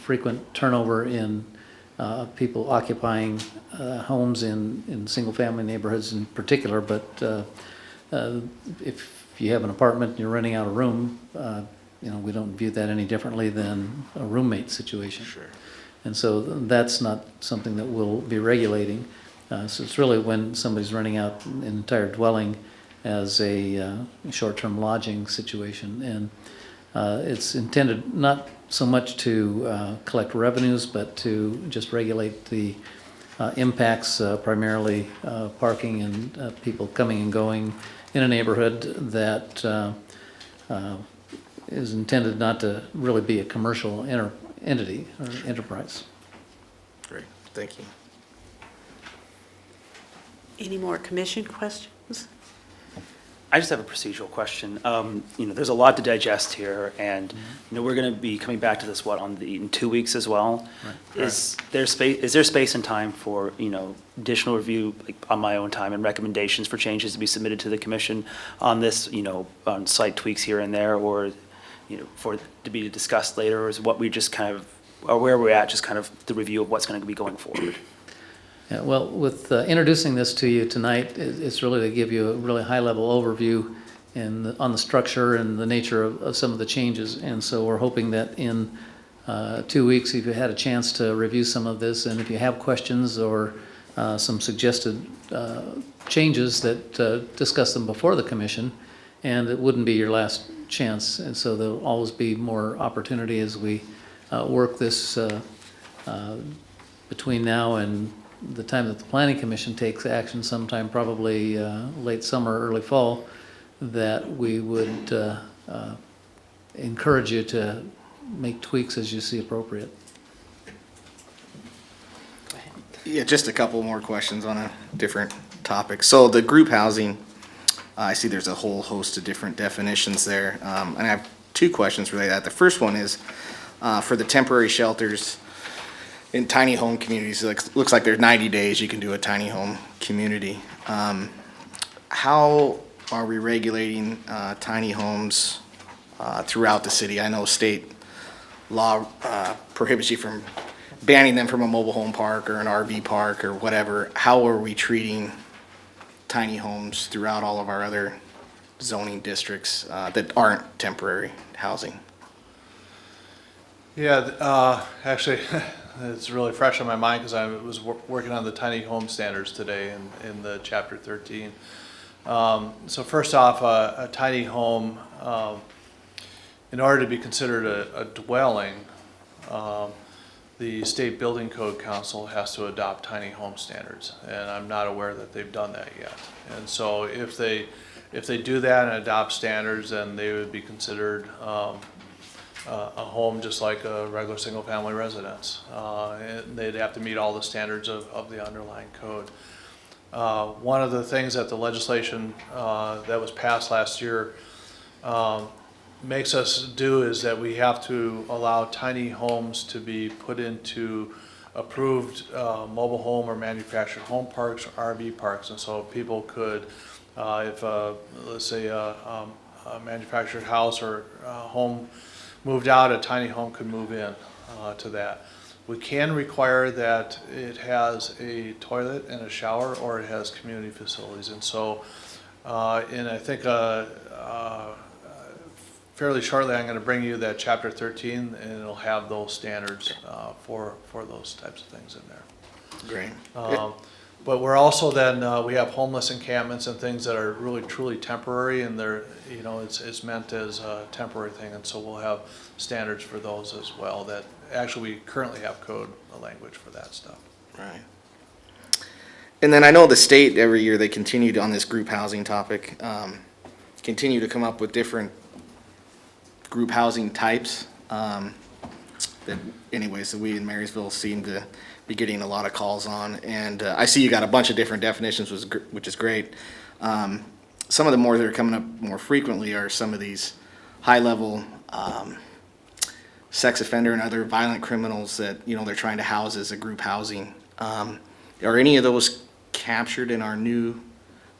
frequent turnover in people occupying homes in single-family neighborhoods in particular. But if you have an apartment and you're renting out a room, we don't view that any differently than a roommate situation. Sure. And so that's not something that we'll be regulating. So it's really when somebody's renting out an entire dwelling as a short-term lodging situation. And it's intended not so much to collect revenues, but to just regulate the impacts, primarily parking and people coming and going in a neighborhood that is intended not to really be a commercial entity or enterprise. Great, thank you. Any more commission questions? I just have a procedural question. There's a lot to digest here, and we're going to be coming back to this in 2 weeks as well. Right. Is there space and time for additional review, like on my own time, and recommendations for changes to be submitted to the commission on this, on slight tweaks here and there, or for it to be discussed later, or is what we just kind of, or where we're at, just kind of the review of what's going to be going forward? Yeah, well, with introducing this to you tonight, it's really to give you a really high-level overview on the structure and the nature of some of the changes. And so we're hoping that in 2 weeks, if you had a chance to review some of this, and if you have questions or some suggested changes, that discuss them before the commission, and it wouldn't be your last chance. And so there'll always be more opportunity as we work this between now and the time that the planning commission takes action, sometime probably late summer, early fall, that we would encourage you to make tweaks as you see appropriate. Yeah, just a couple more questions on a different topic. So the group housing, I see there's a whole host of different definitions there. And I have two questions related to that. The first one is for the temporary shelters in tiny home communities. Looks like there's 90 days you can do a tiny home community. How are we regulating tiny homes throughout the city? I know state law prohibits you from banning them from a mobile home park or an RV park or whatever. How are we treating tiny homes throughout all of our other zoning districts that aren't temporary housing? Yeah, actually, it's really fresh on my mind because I was working on the tiny home standards today in the chapter 13. So first off, a tiny home, in order to be considered a dwelling, the State Building Code Council has to adopt tiny home standards, and I'm not aware that they've done that yet. And so if they do that and adopt standards, then they would be considered a home just like a regular single-family residence. And they'd have to meet all the standards of the underlying code. One of the things that the legislation that was passed last year makes us do is that we have to allow tiny homes to be put into approved mobile home or manufactured home parks or RV parks. And so people could, if let's say a manufactured house or home moved out, a tiny home could move in to that. We can require that it has a toilet and a shower, or it has community facilities. And so, and I think fairly shortly I'm going to bring you that chapter 13, and it'll have those standards for those types of things in there. Great. But we're also then, we have homeless encampments and things that are really truly temporary, and they're, you know, it's meant as a temporary thing, and so we'll have standards for those as well. That actually we currently have code language for that stuff. Right. And then I know the state, every year they continue to, on this group housing topic, continue to come up with different group housing types. That anyways, that we in Marysville seem to be getting a lot of calls on. And I see you got a bunch of different definitions, which is great. Some of the more that are coming up more frequently are some of these high-level sex offender and other violent criminals that, you know, they're trying to house as a group housing. Are any of those captured in our new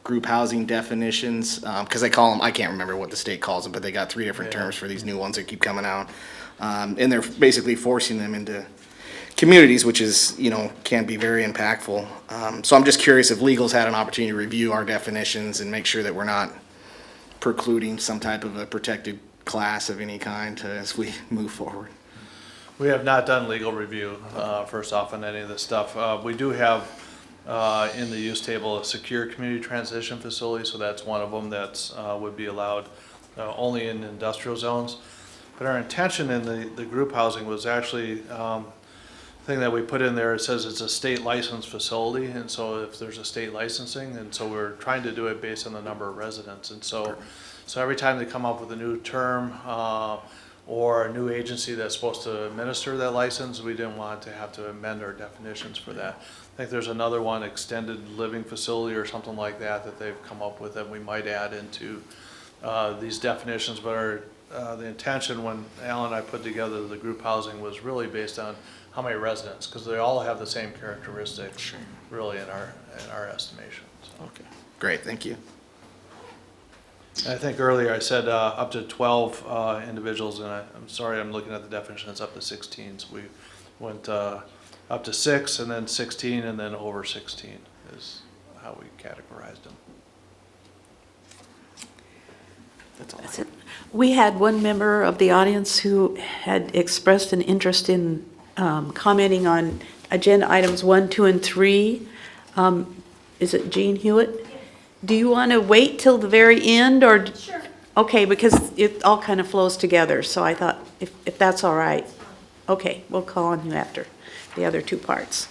group housing definitions? Because they call them, I can't remember what the state calls them, but they got 3 different terms for these new ones that keep coming out. And they're basically forcing them into communities, which is, you know, can be very impactful. So I'm just curious if legal's had an opportunity to review our definitions and make sure that we're not precluding some type of a protected class of any kind as we move forward. We have not done legal review, first off, on any of this stuff. We do have in the use table a secure community transition facility, so that's one of them that would be allowed only in industrial zones. But our intention in the group housing was actually, thing that we put in there, it says it's a state licensed facility, and so if there's a state licensing, and so we're trying to do it based on the number of residents. And so every time they come up with a new term or a new agency that's supposed to administer that license, we didn't want to have to amend our definitions for that. I think there's another one, extended living facility or something like that, that they've come up with that we might add into these definitions. But the intention when Alan and I put together the group housing was really based on how many residents, because they all have the same characteristics, really, in our estimation. So. Okay, great, thank you. I think earlier I said up to 12 individuals, and I'm sorry, I'm looking at the definition, it's up to 16. So we went up to 6, and then 16, and then over 16 is how we categorized them. That's all. That's it. We had one member of the audience who had expressed an interest in commenting on agenda items 1, 2, and 3. Is it Jean Hewitt? Do you want to wait till the very end, or? Sure. Okay, because it all kind of flows together, so I thought if that's all right. Okay, we'll call on you after the other two parts.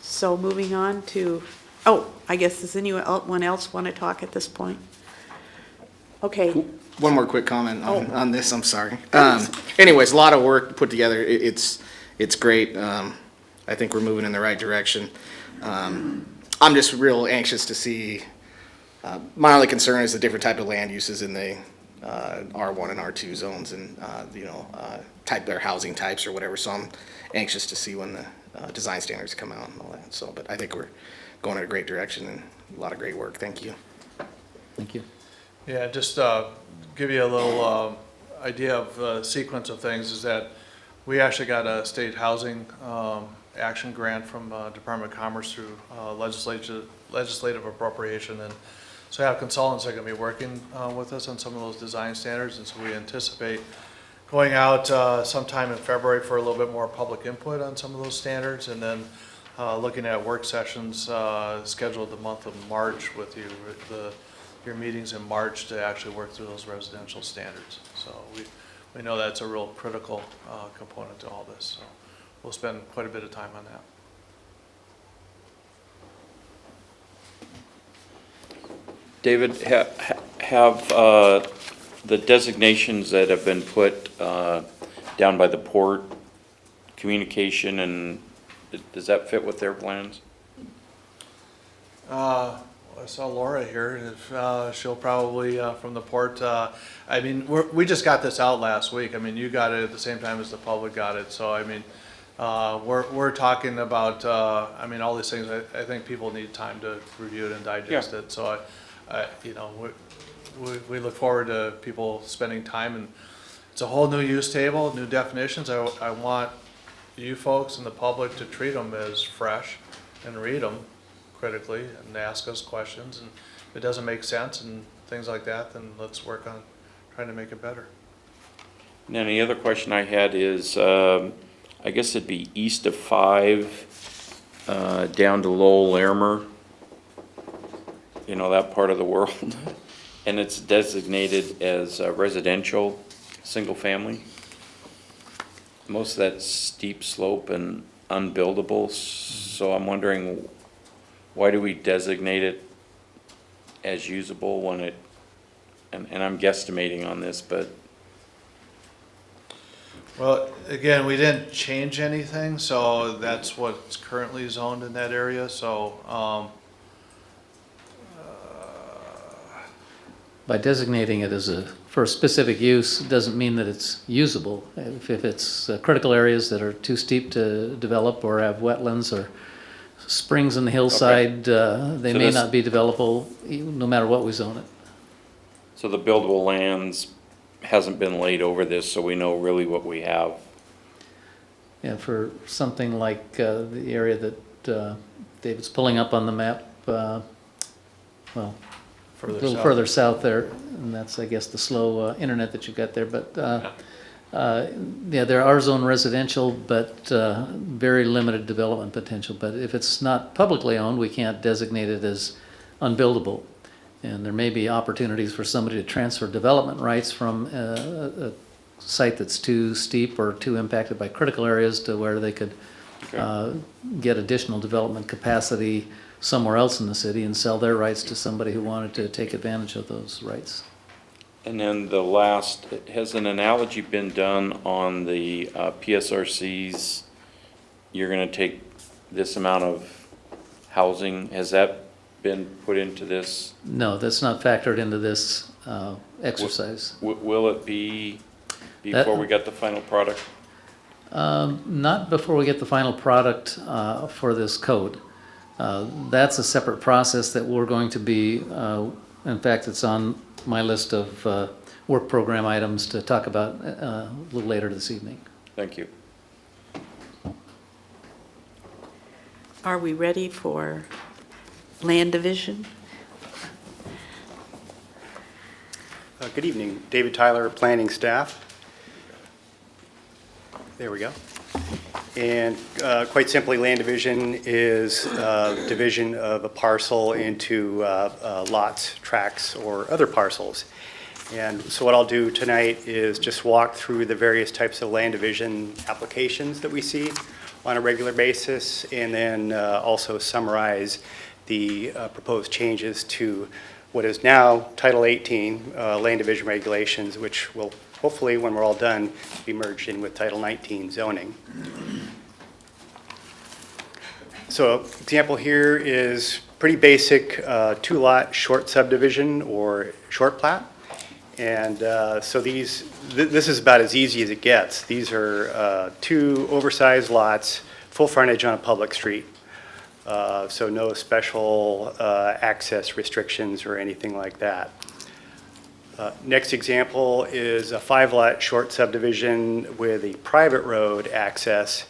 So moving on to, I guess, does anyone else want to talk at this point? Okay, One more quick comment on this, I'm sorry. Anyways, a lot of work put together. It's great. I think we're moving in the right direction. I'm just real anxious to see, my only concern is the different type of land uses in the R1 and R2 zones and, their housing types or whatever. So I'm anxious to see when the design standards come out and all that. So, but I think we're going in a great direction and a lot of great work. Thank you. Thank you. Yeah, just give you a little idea of sequence of things is that we actually got a state housing action grant from Department of Commerce through legislative appropriation. And so I have consultants that are going to be working with us on some of those design standards. And so we anticipate going out sometime in February for a little bit more public input on some of those standards. And then looking at work sessions scheduled the month of March with you, your meetings in March to actually work through those residential standards. So we know that's a real critical component to all this. So we'll spend quite a bit of time on that. David, have the designations that have been put down by the port, communication, and does that fit with their plans? I saw Laura here. If she'll probably from the port. I mean, we just got this out last week. I mean, you got it at the same time as the public got it. So I mean, we're talking about. I mean, all these things. I think people need time to review it and digest it. So we look forward to people spending time, and it's a whole new use table, new definitions. I want you folks and the public to treat them as fresh and read them critically and ask us questions, and if it doesn't make sense and things like that, then let's work on trying to make it better. And then the other question I had is, I guess it'd be east of 5, down to Lowell, Larimer, that part of the world, and it's designated as residential, single family. Most of that's steep slope and unbuildable, so I'm wondering, why do we designate it as usable when it, and I'm guesstimating on this, but. Well, again, we didn't change anything, so that's what's currently zoned in that area, so, By designating it as for a specific use, doesn't mean that it's usable. If it's critical areas that are too steep to develop or have wetlands or springs in the hillside, they may not be developable no matter what we zone it. So the buildable lands hasn't been laid over this, so we know really what we have. Yeah, for something like the area that David's pulling up on the map, well, a little further south there, and that's, I guess, the slow internet that you've got there. But yeah, there are zone residential, but very limited development potential. But if it's not publicly owned, we can't designate it as unbuildable. And there may be opportunities for somebody to transfer development rights from a site that's too steep or too impacted by critical areas to where they could get additional development capacity somewhere else in the city and sell their rights to somebody who wanted to take advantage of those rights. And then the last, has an analogy been done on the PSRCs? You're going to take this amount of housing. Has that been put into this? No, that's not factored into this exercise. Will it be before we get the final product? Not before we get the final product for this code. That's a separate process that we're going to be, in fact, it's on my list of work program items to talk about a little later this evening. Thank you. are we ready for land division? Good evening. David Tyler, planning staff. There we go. And quite simply, land division is division of a parcel into lots, tracts, or other parcels. And so what I'll do tonight is just walk through the various types of land division applications that we see on a regular basis, and then also summarize the proposed changes to what is now Title 18 land division regulations, which will hopefully, when we're all done, be merged in with Title 19 zoning. So example here is pretty basic two-lot short subdivision or short plat. And so this is about as easy as it gets. These are two oversized lots, full frontage on a public street. So no special access restrictions or anything like that. Next example is a 5-lot short subdivision with a private road access.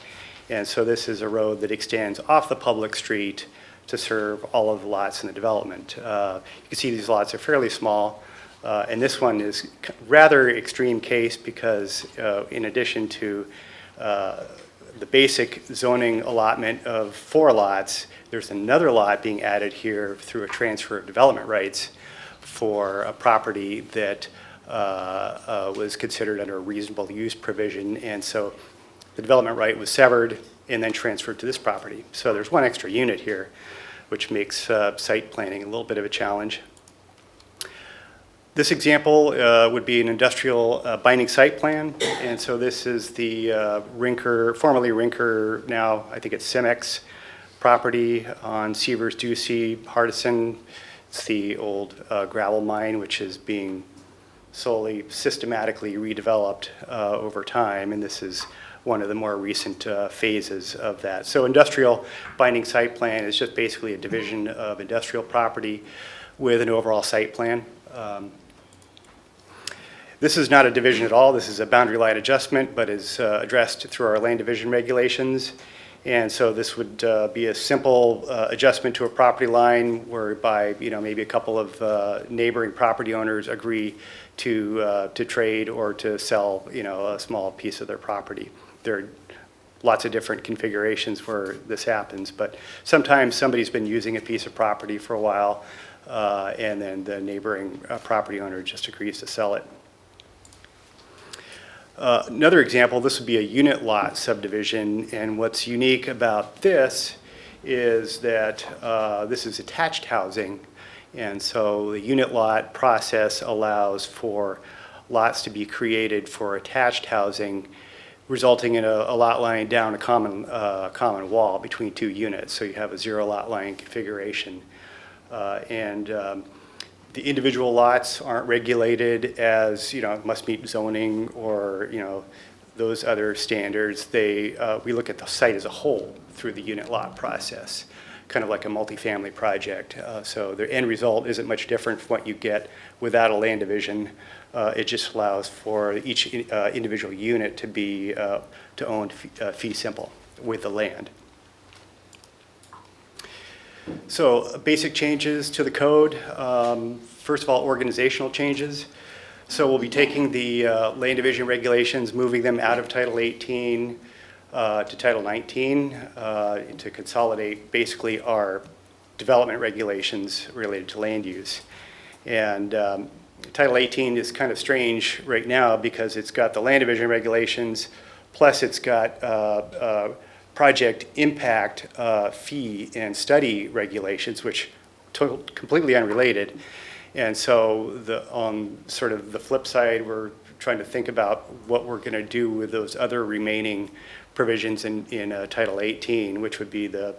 And so this is a road that extends off the public street to serve all of the lots in the development. You can see these lots are fairly small. And this one is rather extreme case because in addition to the basic zoning allotment of 4 lots, there's another lot being added here through a transfer of development rights for a property that was considered under a reasonable use provision. And so the development right was severed and then transferred to this property. So there's one extra unit here, which makes site planning a little bit of a challenge. This example would be an industrial binding site plan. And so this is the Rinker, formerly Rinker, now I think it's Cemex property on Seavers Ducey, Hardison. It's the old gravel mine, which is being slowly, systematically redeveloped over time. And this is one of the more recent phases of that. So industrial binding site plan is just basically a division of industrial property with an overall site plan. This is not a division at all. This is a boundary line adjustment, but is addressed through our land division regulations. And so this would be a simple adjustment to a property line whereby, maybe a couple of neighboring property owners agree to trade or to sell, a small piece of their property. There are lots of different configurations where this happens, but sometimes somebody's been using a piece of property for a while, and then the neighboring property owner just agrees to sell it. Another example, this would be a unit lot subdivision, and what's unique about this is that this is attached housing, and so the unit lot process allows for lots to be created for attached housing, resulting in a lot line down a common wall between 2 units, so you have a 0 lot line configuration. The individual lots aren't regulated as, must meet zoning or, those other standards. We look at the site as a whole through the unit lot process, kind of like a multifamily project. So the end result isn't much different from what you get without a land division. It just allows for each individual unit to be to own fee simple with the land. So basic changes to the code. First of all, organizational changes. So we'll be taking the land division regulations, moving them out of Title 18 to Title 19 to consolidate basically our development regulations related to land use. And Title 18 is kind of strange right now because it's got the land division regulations, plus it's got project impact fee and study regulations, which completely unrelated. And so on sort of the flip side, we're trying to think about what we're going to do with those other remaining provisions in Title 18, which would be the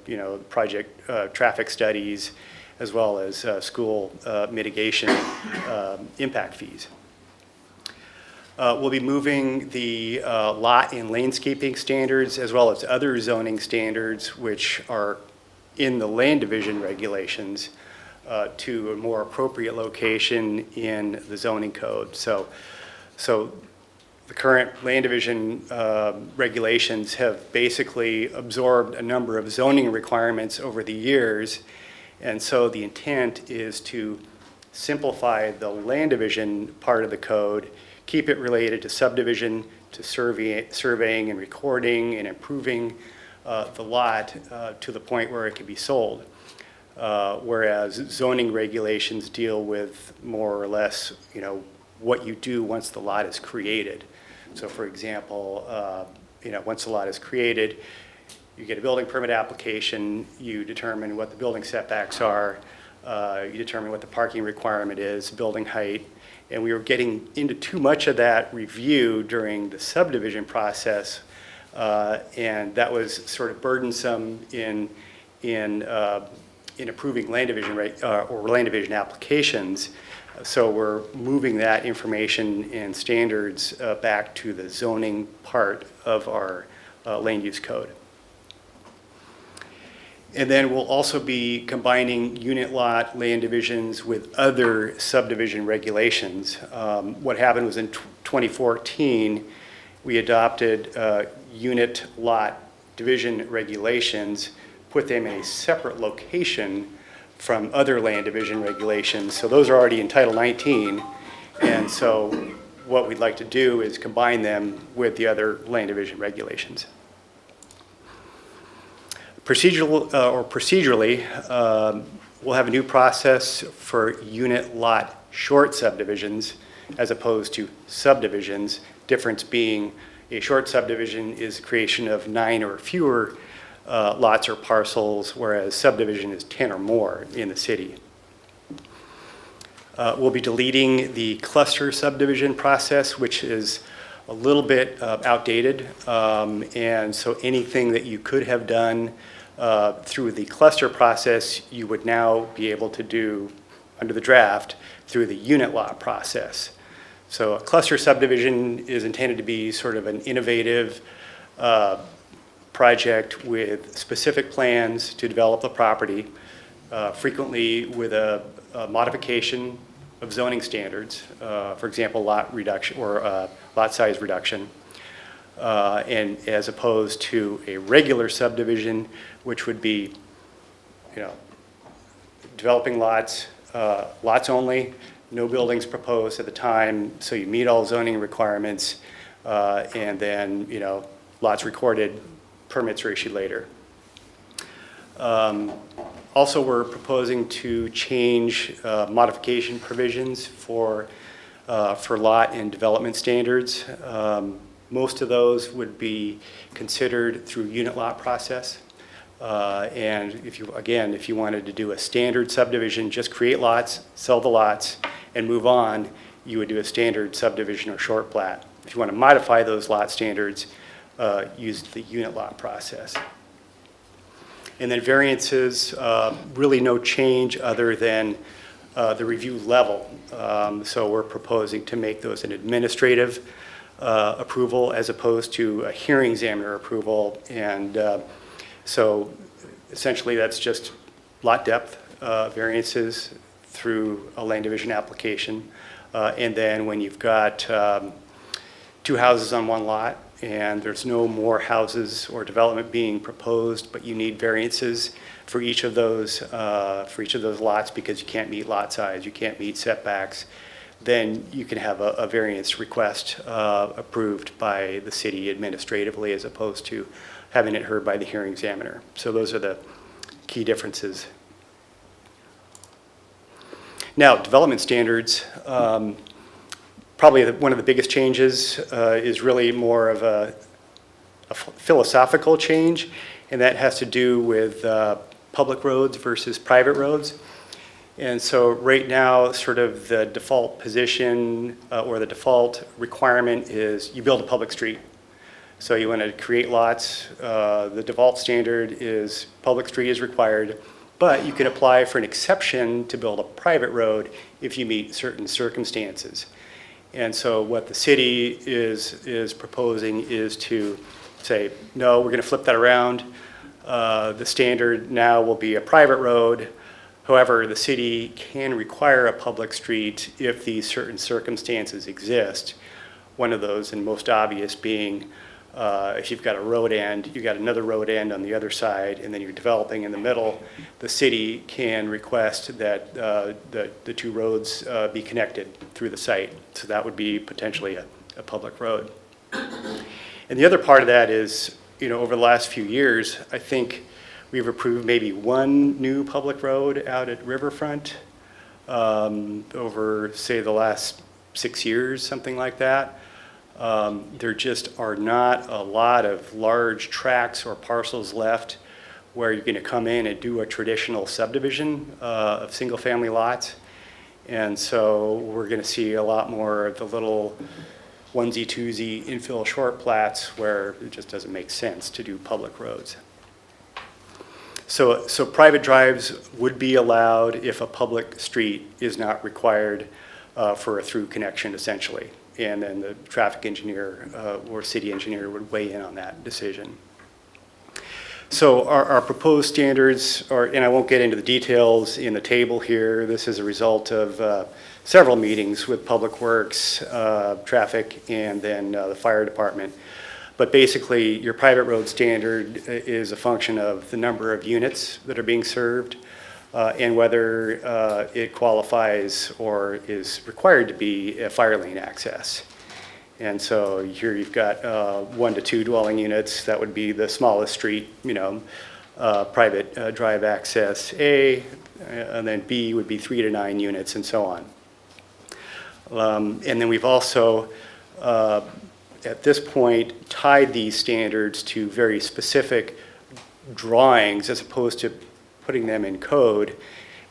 project traffic studies, as well as school mitigation impact fees. We'll be moving the lot and landscaping standards as well as other zoning standards which are in the land division regulations to a more appropriate location in the zoning code. So the current land division regulations have basically absorbed a number of zoning requirements over the years, and so the intent is to simplify the land division part of the code, keep it related to subdivision, to surveying and recording and improving the lot to the point where it can be sold. Whereas zoning regulations deal with more or less, what you do once the lot is created. So for example, once the lot is created, you get a building permit application, you determine what the building setbacks are, you determine what the parking requirement is, building height, and we were getting into too much of that review during the subdivision process, and that was sort of burdensome in approving land division or land division applications. So we're moving that information and standards back to the zoning part of our land use code. And then we'll also be combining unit lot land divisions with other subdivision regulations. What happened was in 2014, we adopted unit lot division regulations, put them in a separate location from other land division regulations. So those are already in Title 19. And so what we'd like to do is combine them with the other land division regulations. Procedurally, we'll have a new process for unit lot short subdivisions as opposed to subdivisions. Difference being a short subdivision is the creation of 9 or fewer lots or parcels, whereas subdivision is 10 or more in the city. We'll be deleting the cluster subdivision process, which is a little bit outdated. And so anything that you could have done through the cluster process, you would now be able to do under the draft through the unit lot process. So a cluster subdivision is intended to be sort of an innovative project with specific plans to develop the property, frequently with a modification of zoning standards, for example, lot reduction or lot size reduction, and as opposed to a regular subdivision, which would be, developing lots, lots only, no buildings proposed at the time, so you meet all zoning requirements, and then, lots recorded, permits are issued later. Also, we're proposing to change modification provisions for lot and development standards. Most of those would be considered through unit lot process. And if you wanted to do a standard subdivision, just create lots, sell the lots, and move on, you would do a standard subdivision or short plat. If you want to modify those lot standards, use the unit lot process. And then variances, really no change other than the review level. So we're proposing to make those an administrative approval as opposed to a hearing examiner approval. And so essentially that's just lot depth variances through a land division application. And then when you've got 2 houses on one lot, and there's no more houses or development being proposed, but you need variances for each of those lots because you can't meet lot size, you can't meet setbacks, then you can have a variance request approved by the city administratively as opposed to having it heard by the hearing examiner. So those are the key differences. Now, development standards. Probably one of the biggest changes is really more of a philosophical change, and that has to do with public roads versus private roads. And so right now, sort of the default position or the default requirement is you build a public street. So you want to create lots. The default standard is public street is required, but you can apply for an exception to build a private road if you meet certain circumstances. And so what the city is proposing is to say, no, we're going to flip that around. The standard now will be a private road. However, the city can require a public street if these certain circumstances exist. One of those, and most obvious, being If you've got a road end, you've got another road end on the other side, and then you're developing in the middle, the city can request that the two roads be connected through the site. So that would be potentially a public road. And the other part of that is, over the last few years, I think we've approved maybe one new public road out at Riverfront over, say, the last 6 years, something like that. There just are not a lot of large tracts or parcels left where you're going to come in and do a traditional subdivision of single-family lots. And so we're going to see a lot more of the little onesie, twosie infill short plats where it just doesn't make sense to do public roads. So private drives would be allowed if a public street is not required for a through connection, essentially. And then the traffic engineer or city engineer would weigh in on that decision. So our proposed standards are, and I won't get into the details in the table here, this is a result of several meetings with Public Works, traffic, and then the fire department. But basically, your private road standard is a function of the number of units that are being served and whether it qualifies or is required to be a fire lane access. And so here you've got 1 to 2 dwelling units. That would be the smallest street, private drive access A, and then B would be 3 to 9 units and so on. And then we've also, at this point, tied these standards to very specific drawings as opposed to putting them in code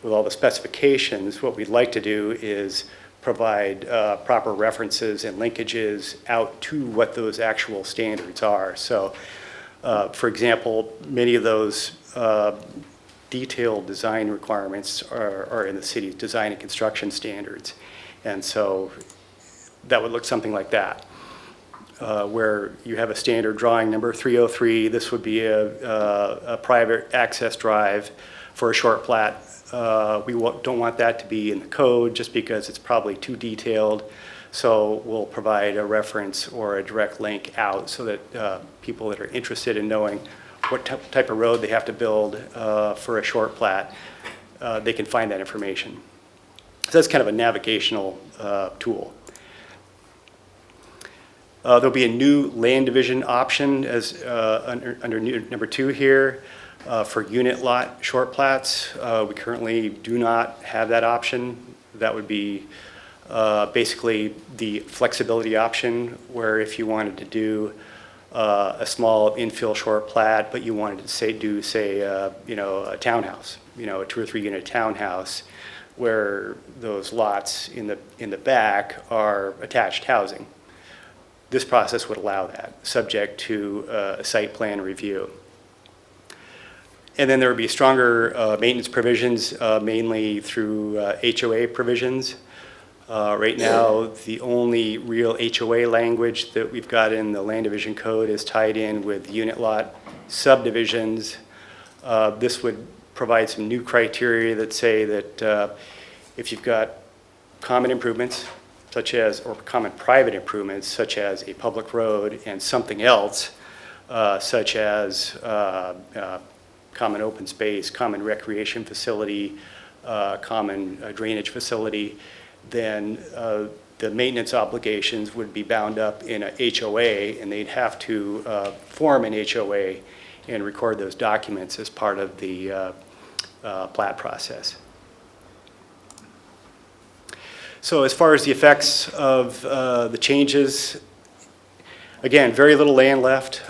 with all the specifications. What we'd like to do is provide proper references and linkages out to what those actual standards are. So, for example, many of those detailed design requirements are in the city's design and construction standards. And so that would look something like that, where you have a standard drawing number 303. This would be a private access drive for a short plat. We don't want that to be in the code just because it's probably too detailed. So we'll provide a reference or a direct link out so that people that are interested in knowing what type of road they have to build for a short plat, they can find that information. So that's kind of a navigational tool. There'll be a new land division option as under number 2 here for unit lot short plats. We currently do not have that option. That would be basically the flexibility option where if you wanted to do a small infill short plat, but you wanted to do a townhouse, a 2 or 3 unit townhouse, where those lots in the back are attached housing. This process would allow that, subject to a site plan review. And then there would be stronger maintenance provisions, mainly through HOA provisions. Right now, the only real HOA language that we've got in the land division code is tied in with unit lot subdivisions. This would provide some new criteria that say that if you've got common improvements, or common private improvements, such as a public road and something else, such as common open space, common recreation facility, common drainage facility, then the maintenance obligations would be bound up in a HOA, and they'd have to form an HOA and record those documents as part of the plat process. So as far as the effects of the changes, again, very little land left,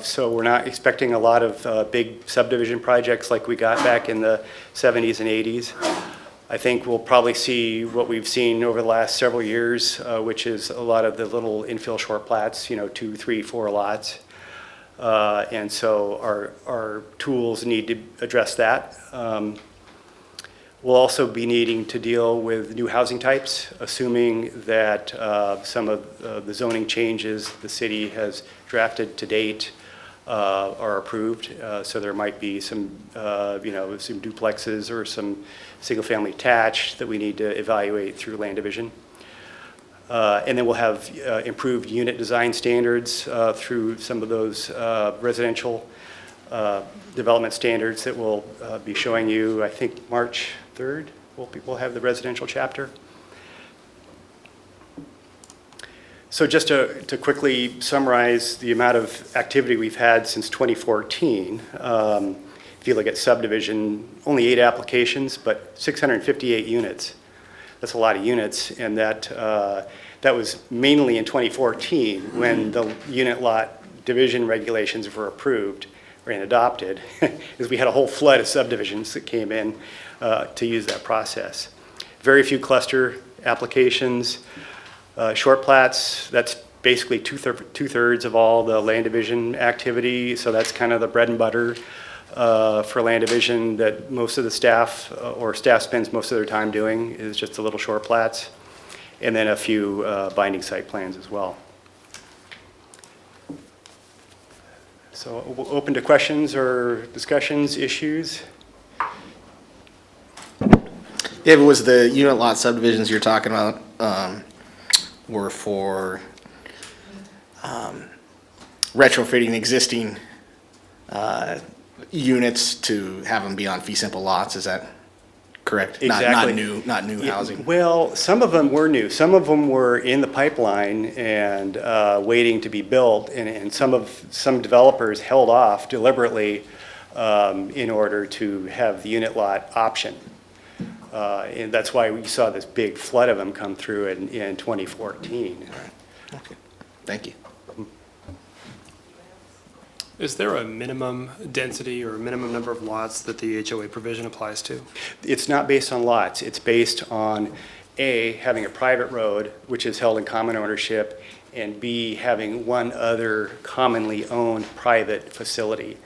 so we're not expecting a lot of big subdivision projects like we got back in the 70s and 80s. I think we'll probably see what we've seen over the last several years, which is a lot of the little infill short plats, 2, 3, 4 lots. And so our tools need to address that. We'll also be needing to deal with new housing types, assuming that some of the zoning changes the city has drafted to date are approved. So there might be some, some duplexes or some single-family attached that we need to evaluate through land division. And then we'll have improved unit design standards through some of those residential development standards that we'll be showing you, I think, March 3rd. We'll have the residential chapter. So just to quickly summarize the amount of activity we've had since 2014, if you look at subdivision, only 8 applications, but 658 units. That's a lot of units, and that was mainly in 2014 when the unit lot division regulations were approved and adopted, because we had a whole flood of subdivisions that came in to use that process. Very few cluster applications. Short plats, that's basically two-thirds of all the land division activity, so that's kind of the bread and butter for land division that most of the staff or staff spends most of their time doing is just the little short plats, and then a few binding site plans as well. So open to questions or discussions, issues? If it was the unit lot subdivisions you're talking about, were for retrofitting existing units to have them be on fee simple lots, is that correct? Exactly. Not new housing. Well, some of them were new. Some of them were in the pipeline and waiting to be built, and some developers held off deliberately in order to have the unit lot option. And that's why we saw this big flood of them come through in 2014. Okay, thank you. Is there a minimum density or a minimum number of lots that the HOA provision applies to? It's not based on lots. It's based on, A, having a private road, which is held in common ownership, and B, having one other commonly owned private facility.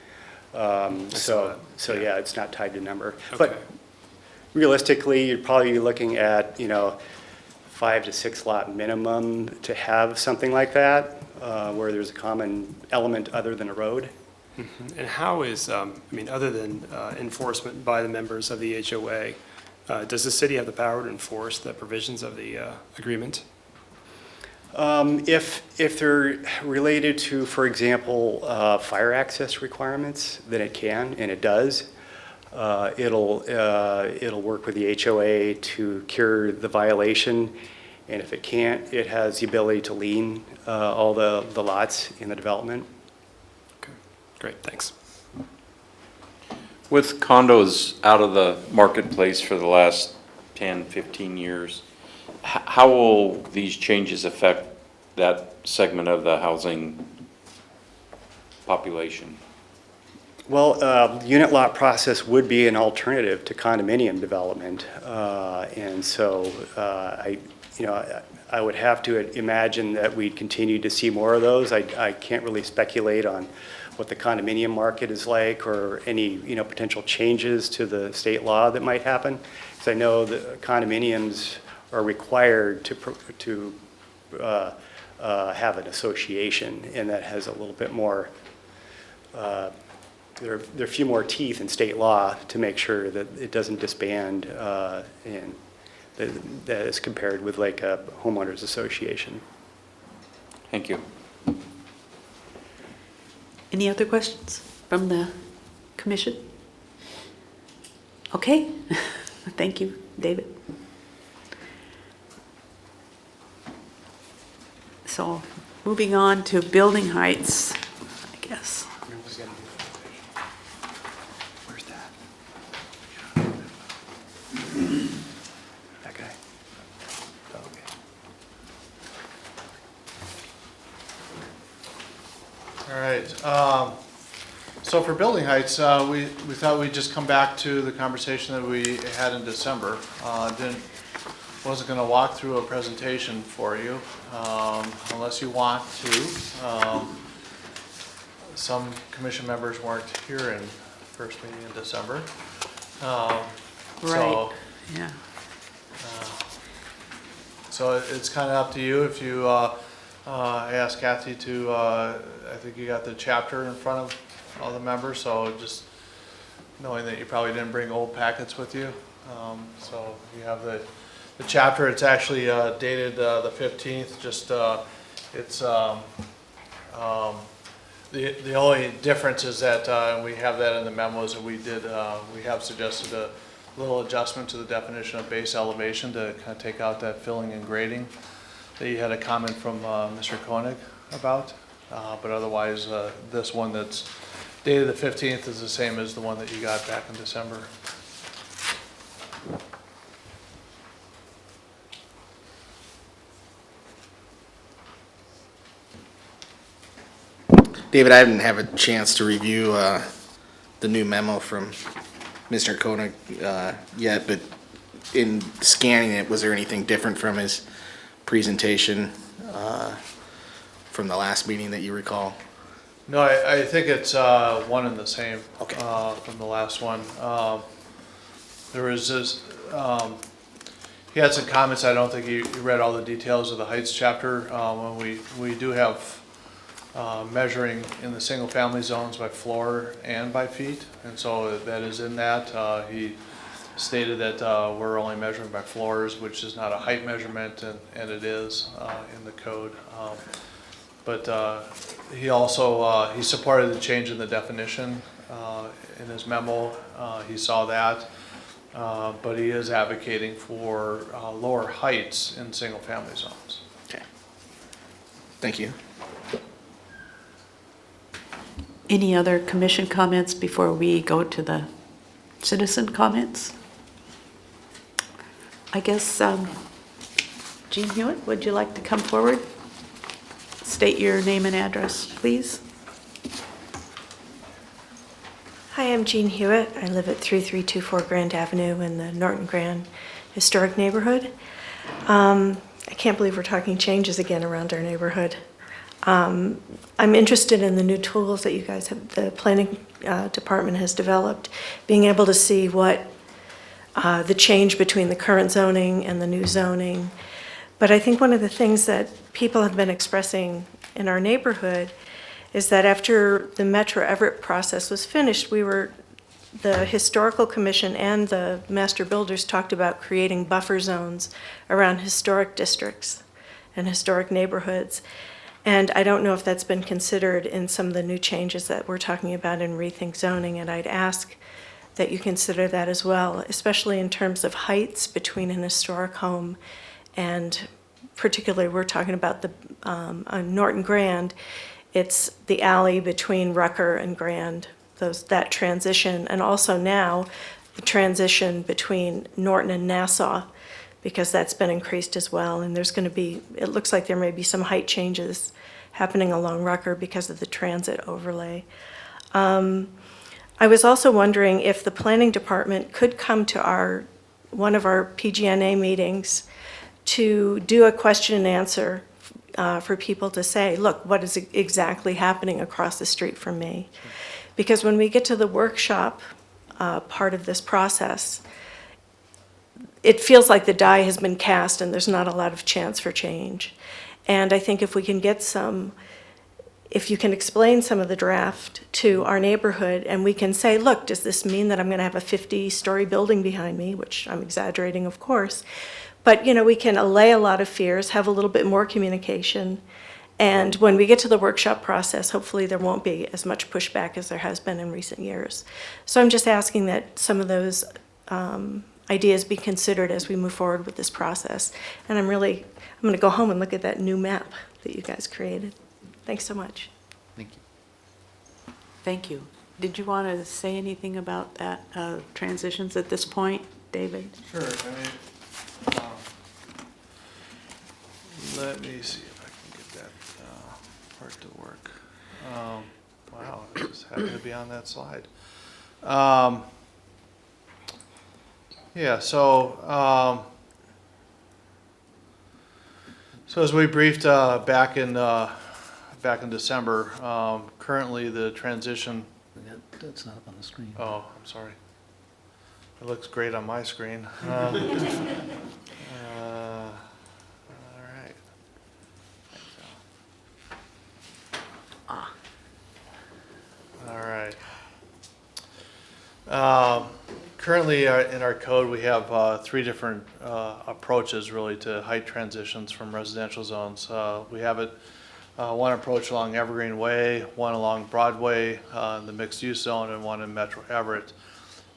So yeah, it's not tied to number. But Okay. realistically, you'd probably be looking at, 5 to 6 lot minimum to have something like that, where there's a common element other than a road. And how is, other than enforcement by the members of the HOA, does the city have the power to enforce the provisions of the agreement? If they're related to, for example, fire access requirements, then it can, and it does. It'll work with the HOA to cure the violation, and if it can't, it has the ability to lien all the lots in the development. Okay, great, thanks. With condos out of the marketplace for the last 10, 15 years, how will these changes affect that segment of the housing population? Well, unit lot process would be an alternative to condominium development, and so I would have to imagine that we'd continue to see more of those. I can't really speculate on what the condominium market is like or any potential changes to the state law that might happen, because I know that condominiums are required to have an association, and that has a little bit more. There are a few more teeth in state law to make sure that it doesn't disband, and that is compared with like a homeowners association. Thank you. Any other questions from the commission? Okay, thank you, David. So moving on to building heights, I guess. Where's that? That guy? Oh, okay. All right, so for building heights, we thought we'd just come back to the conversation that we had in December. Wasn't gonna walk through a presentation for you, unless you want to. Some commission members weren't here in first meeting in December. Right, yeah. So it's kind of up to you if you, I asked Kathy to, I think you got the chapter in front of all the members, so just knowing that you probably didn't bring old packets with you. So you have the the chapter. It's actually dated the 15th, just, it's, the only difference is that, and we have that in the memos, that we have suggested a little adjustment to the definition of base elevation to kind of take out that filling and grading that you had a comment from Mr. Koenig about. But otherwise, this one that's dated the 15th is the same as the one that you got back in December. David, I didn't have a chance to review the new memo from Mr. Koenig yet, but in scanning it, was there anything different from his presentation from the last meeting that you recall? No, I think it's one and the same. Okay. From the last one. There was this, he had some comments. I don't think he read all the details of the Heights chapter. When we do have measuring in the single-family zones by floor and by feet, and so that is in that. He stated that we're only measuring by floors, which is not a height measurement, and it is in the code. But he also, he supported the change in the definition in his memo. He saw that, but he is advocating for lower heights in single-family zones. Okay. Thank you. Any other commission comments before we go to the citizen comments? I guess, Jean Hewitt, would you like to come forward? State your name and address, please. Hi, I'm Jean Hewitt. I live at 3324 Grand Avenue in the Norton Grand Historic Neighborhood. I can't believe we're talking changes again around our neighborhood. I'm interested in the new tools that you guys have, the planning department has developed, being able to see what the change between the current zoning and the new zoning. But I think one of the things that people have been expressing in our neighborhood is that after the Metro Everett process was finished, the Historical Commission and the Master Builders talked about creating buffer zones around historic districts and historic neighborhoods. And I don't know if that's been considered in some of the new changes that we're talking about in Rethink Zoning, and I'd ask that you consider that as well, especially in terms of heights between an historic home and particularly we're talking about the on Norton Grand, it's the alley between Rucker and Grand, that transition, and also now the transition between Norton and Nassau, because that's been increased as well, and there's going to be, it looks like there may be some height changes happening along Rucker because of the transit overlay. I was also wondering if the planning department could come to one of our PG&A meetings to do a question and answer for people to say, look, what is exactly happening across the street from me? Because when we get to the workshop part of this process, it feels like the die has been cast and there's not a lot of chance for change. And I think if we can get if you can explain some of the draft to our neighborhood and we can say, look, does this mean that I'm going to have a 50-story building behind me, which I'm exaggerating, of course. But, we can allay a lot of fears, have a little bit more communication. And when we get to the workshop process, hopefully there won't be as much pushback as there has been in recent years. So I'm just asking that some of those ideas be considered as we move forward with this process. And I'm going to go home and look at that new map that you guys created. Thanks so much. Thank you. Thank you. Did you want to say anything about that transitions at this point, David? Sure. Let me see if I can get that part to work. Wow, I just happened to be on that slide. Yeah, so as we briefed back in December, currently the transition. That's not up on the screen. Oh, I'm sorry. It looks great on my screen. All right. Currently, currently, in our code, we have three different approaches really to height transitions from residential zones. We have it, one approach along Evergreen Way, one along Broadway, in the mixed-use zone, and one in Metro Everett.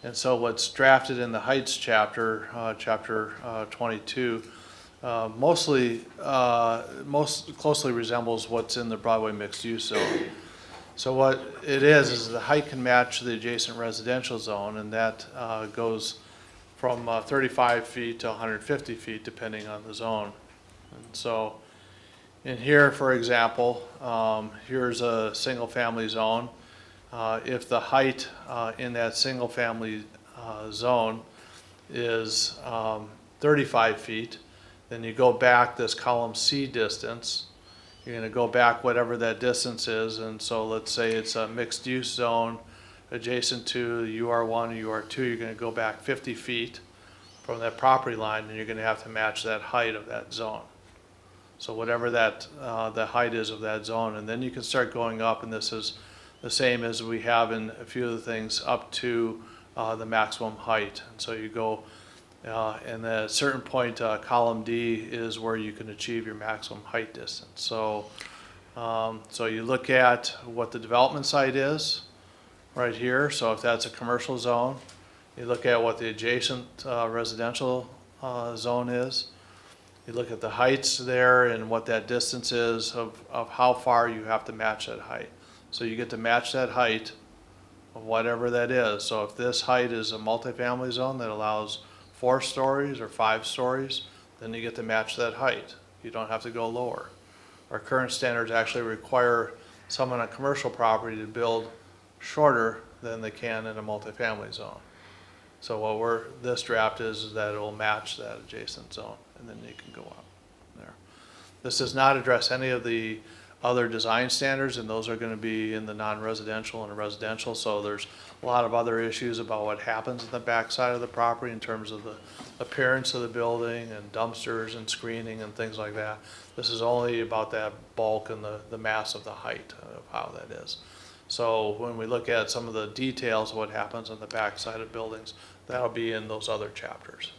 And so what's drafted in the Heights chapter, chapter 22, most closely resembles what's in the Broadway mixed-use zone. So what it is the height can match the adjacent residential zone, and that goes from 35 feet to 150 feet, depending on the zone. And so in here, for example, here's a single-family zone. If the height in that single-family zone is 35 feet, then you go back this column C distance. You're going to go back whatever that distance is, and so let's say it's a mixed-use zone adjacent to UR1 or UR2, you're going to go back 50 feet from that property line, and you're going to have to match that height of that zone. So whatever that the height is of that zone, and then you can start going up, and this is the same as we have in a few of the things up to the maximum height. And so you go, and at a certain point, column D is where you can achieve your maximum height distance. So, so you look at what the development site is right here. So if that's a commercial zone, you look at what the adjacent residential zone is. You look at the heights there and what that distance is of how far you have to match that height. So you get to match that height of whatever that is. So if this height is a multifamily zone that allows 4 stories or 5 stories, then you get to match that height. You don't have to go lower. Our current standards actually require someone on commercial property to build shorter than they can in a multifamily zone. So what this draft is that it will match that adjacent zone, and then you can go up there. This does not address any of the other design standards, and those are going to be in the non-residential and residential. So there's a lot of other issues about what happens in the backside of the property in terms of the appearance of the building and dumpsters and screening and things like that. This is only about that bulk and the mass of the height of how that is. So when we look at some of the details of what happens on the backside of buildings, that'll be in those other chapters.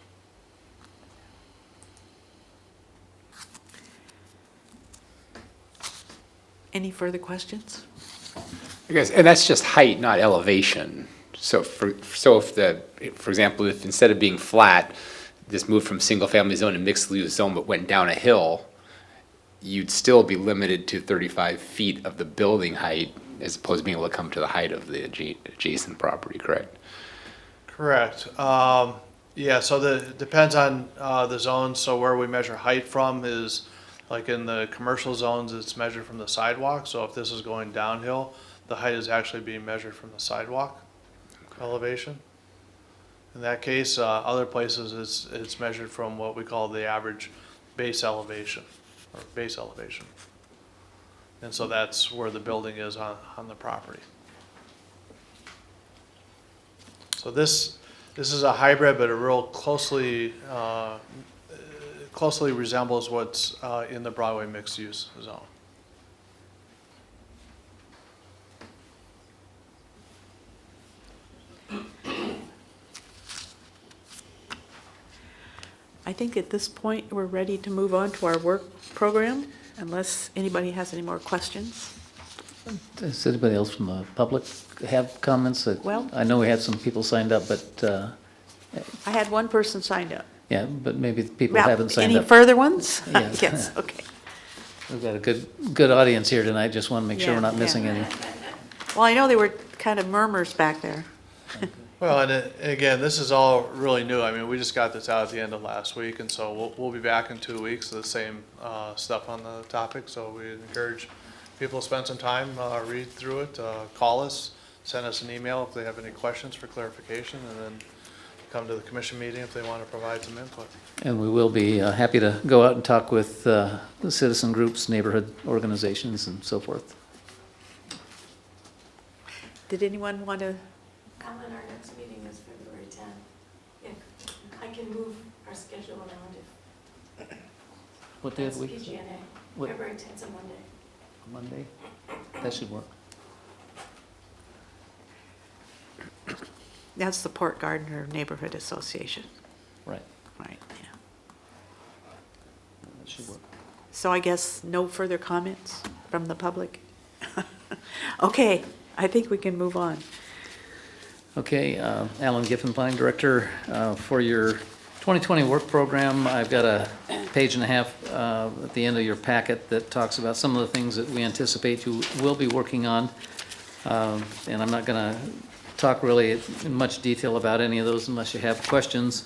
Any further questions? I guess, and that's just height, not elevation. So for example, if instead of being flat, this moved from single-family zone to mixed-use zone but went down a hill, you'd still be limited to 35 feet of the building height as opposed to being able to come to the height of the adjacent property, correct? Correct. Yeah, so it depends on the zone. So where we measure height from is, like in the commercial zones, it's measured from the sidewalk. So if this is going downhill, the height is actually being measured from the sidewalk elevation. In that case, other places it's measured from what we call the average base elevation, or base elevation. And so that's where the building is on the property. So this is a hybrid, but it real closely resembles what's in the Broadway mixed-use zone. I think at this point, we're ready to move on to our work program, unless anybody has any more questions. Does anybody else from the public have comments? Well- I know we had some people signed up, but, I had one person signed up. yeah, but maybe the people Well, haven't signed up. Any further ones? Yeah. Yes, okay. We've got a good audience here tonight, just want to make sure Yeah, we're not yeah. missing any. Well, I know there were kind of murmurs back there. Well, and again, this is all really new. I mean, we just got this out at the end of last week, and so we'll be back in 2 weeks with the same stuff on the topic. So we encourage people to spend some time, read through it, call us, send us an email if they have any questions for clarification, and then come to the commission meeting if they want to provide some input. And we will be happy to go out and talk with the citizen groups, neighborhood organizations, and so forth. Did anyone want to, Alan, our next meeting is February 10th. If I can move our schedule around if What day of that's the week? PG&A. What- February 10th is a Monday. Monday? That should work. That's the Port Gardner Neighborhood Association. Right. Right, yeah. That should work. So I guess no further comments from the public? Okay, I think we can move on. Okay, Alan Giffen, Planning Director, for your 2020 work program, I've got a page and a half at the end of your packet that talks about some of the things that we anticipate you will be working on. And I'm not going to talk really in much detail about any of those unless you have questions.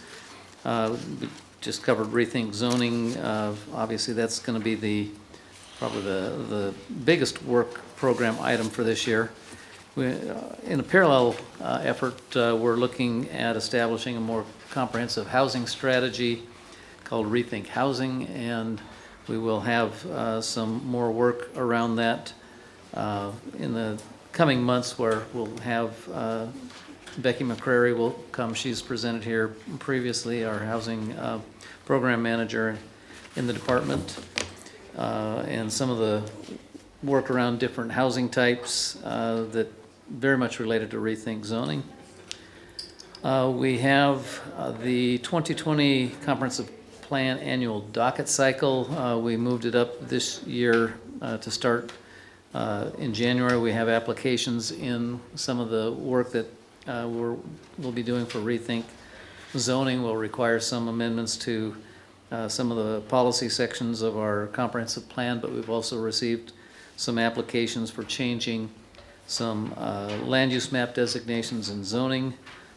We just covered rethink zoning. Obviously, that's going to be probably the biggest work program item for this year. In a parallel effort, we're looking at establishing a more comprehensive housing strategy called Rethink Housing, and we will have some more work around that in the coming months, where we'll have Becky McCrary will come. She's presented here previously, our housing program manager in the department, and some of the work around different housing types that very much related to rethink zoning. We have the 2020 Comprehensive Plan Annual Docket Cycle. We moved it up this year to start in January. We have applications in. Some of the work that we'll be doing for rethink zoning will require some amendments to some of the policy sections of our comprehensive plan, but we've also received some applications for changing some land use map designations and zoning.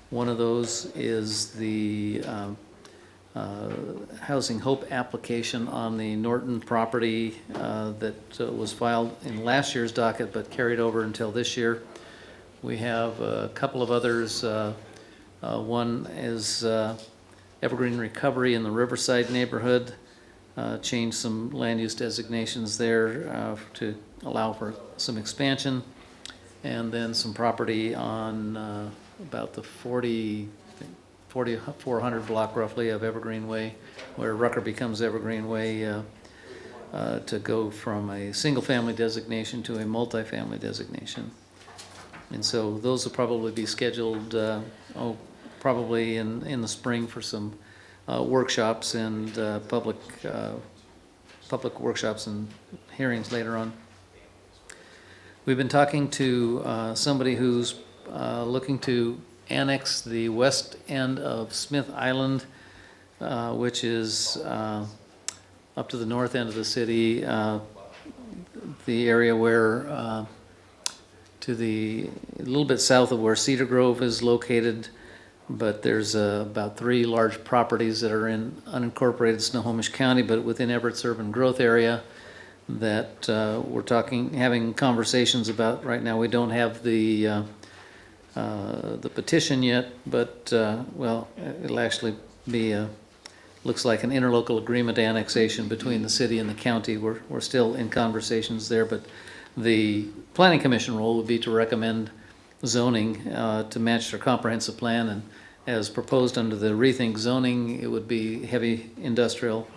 One of those is the Housing Hope application on the Norton property that was filed in last year's docket but carried over until this year. We have a couple of others. One is Evergreen Recovery in the Riverside neighborhood. Changed some land use designations there to allow for some expansion. And then some property on about the 4400 block roughly of Evergreen Way, where Rucker becomes Evergreen Way, to go from a single-family designation to a multifamily designation. And so those will probably be scheduled, probably in the spring for some workshops and public workshops and hearings later on. We've been talking to somebody who's looking to annex the west end of Smith Island, which is up to the north end of the city, the area where, to a little bit south of where Cedar Grove is located, but there's about 3 large properties that are in unincorporated Snohomish County, but within Everett's urban growth area, that we're having conversations about right now. We don't have the petition yet, but well, it'll actually be looks like an interlocal agreement annexation between the city and the county. We're still in conversations there, but the Planning Commission role would be to recommend zoning to match their comprehensive plan, and as proposed under the Rethink zoning, it would be heavy industrial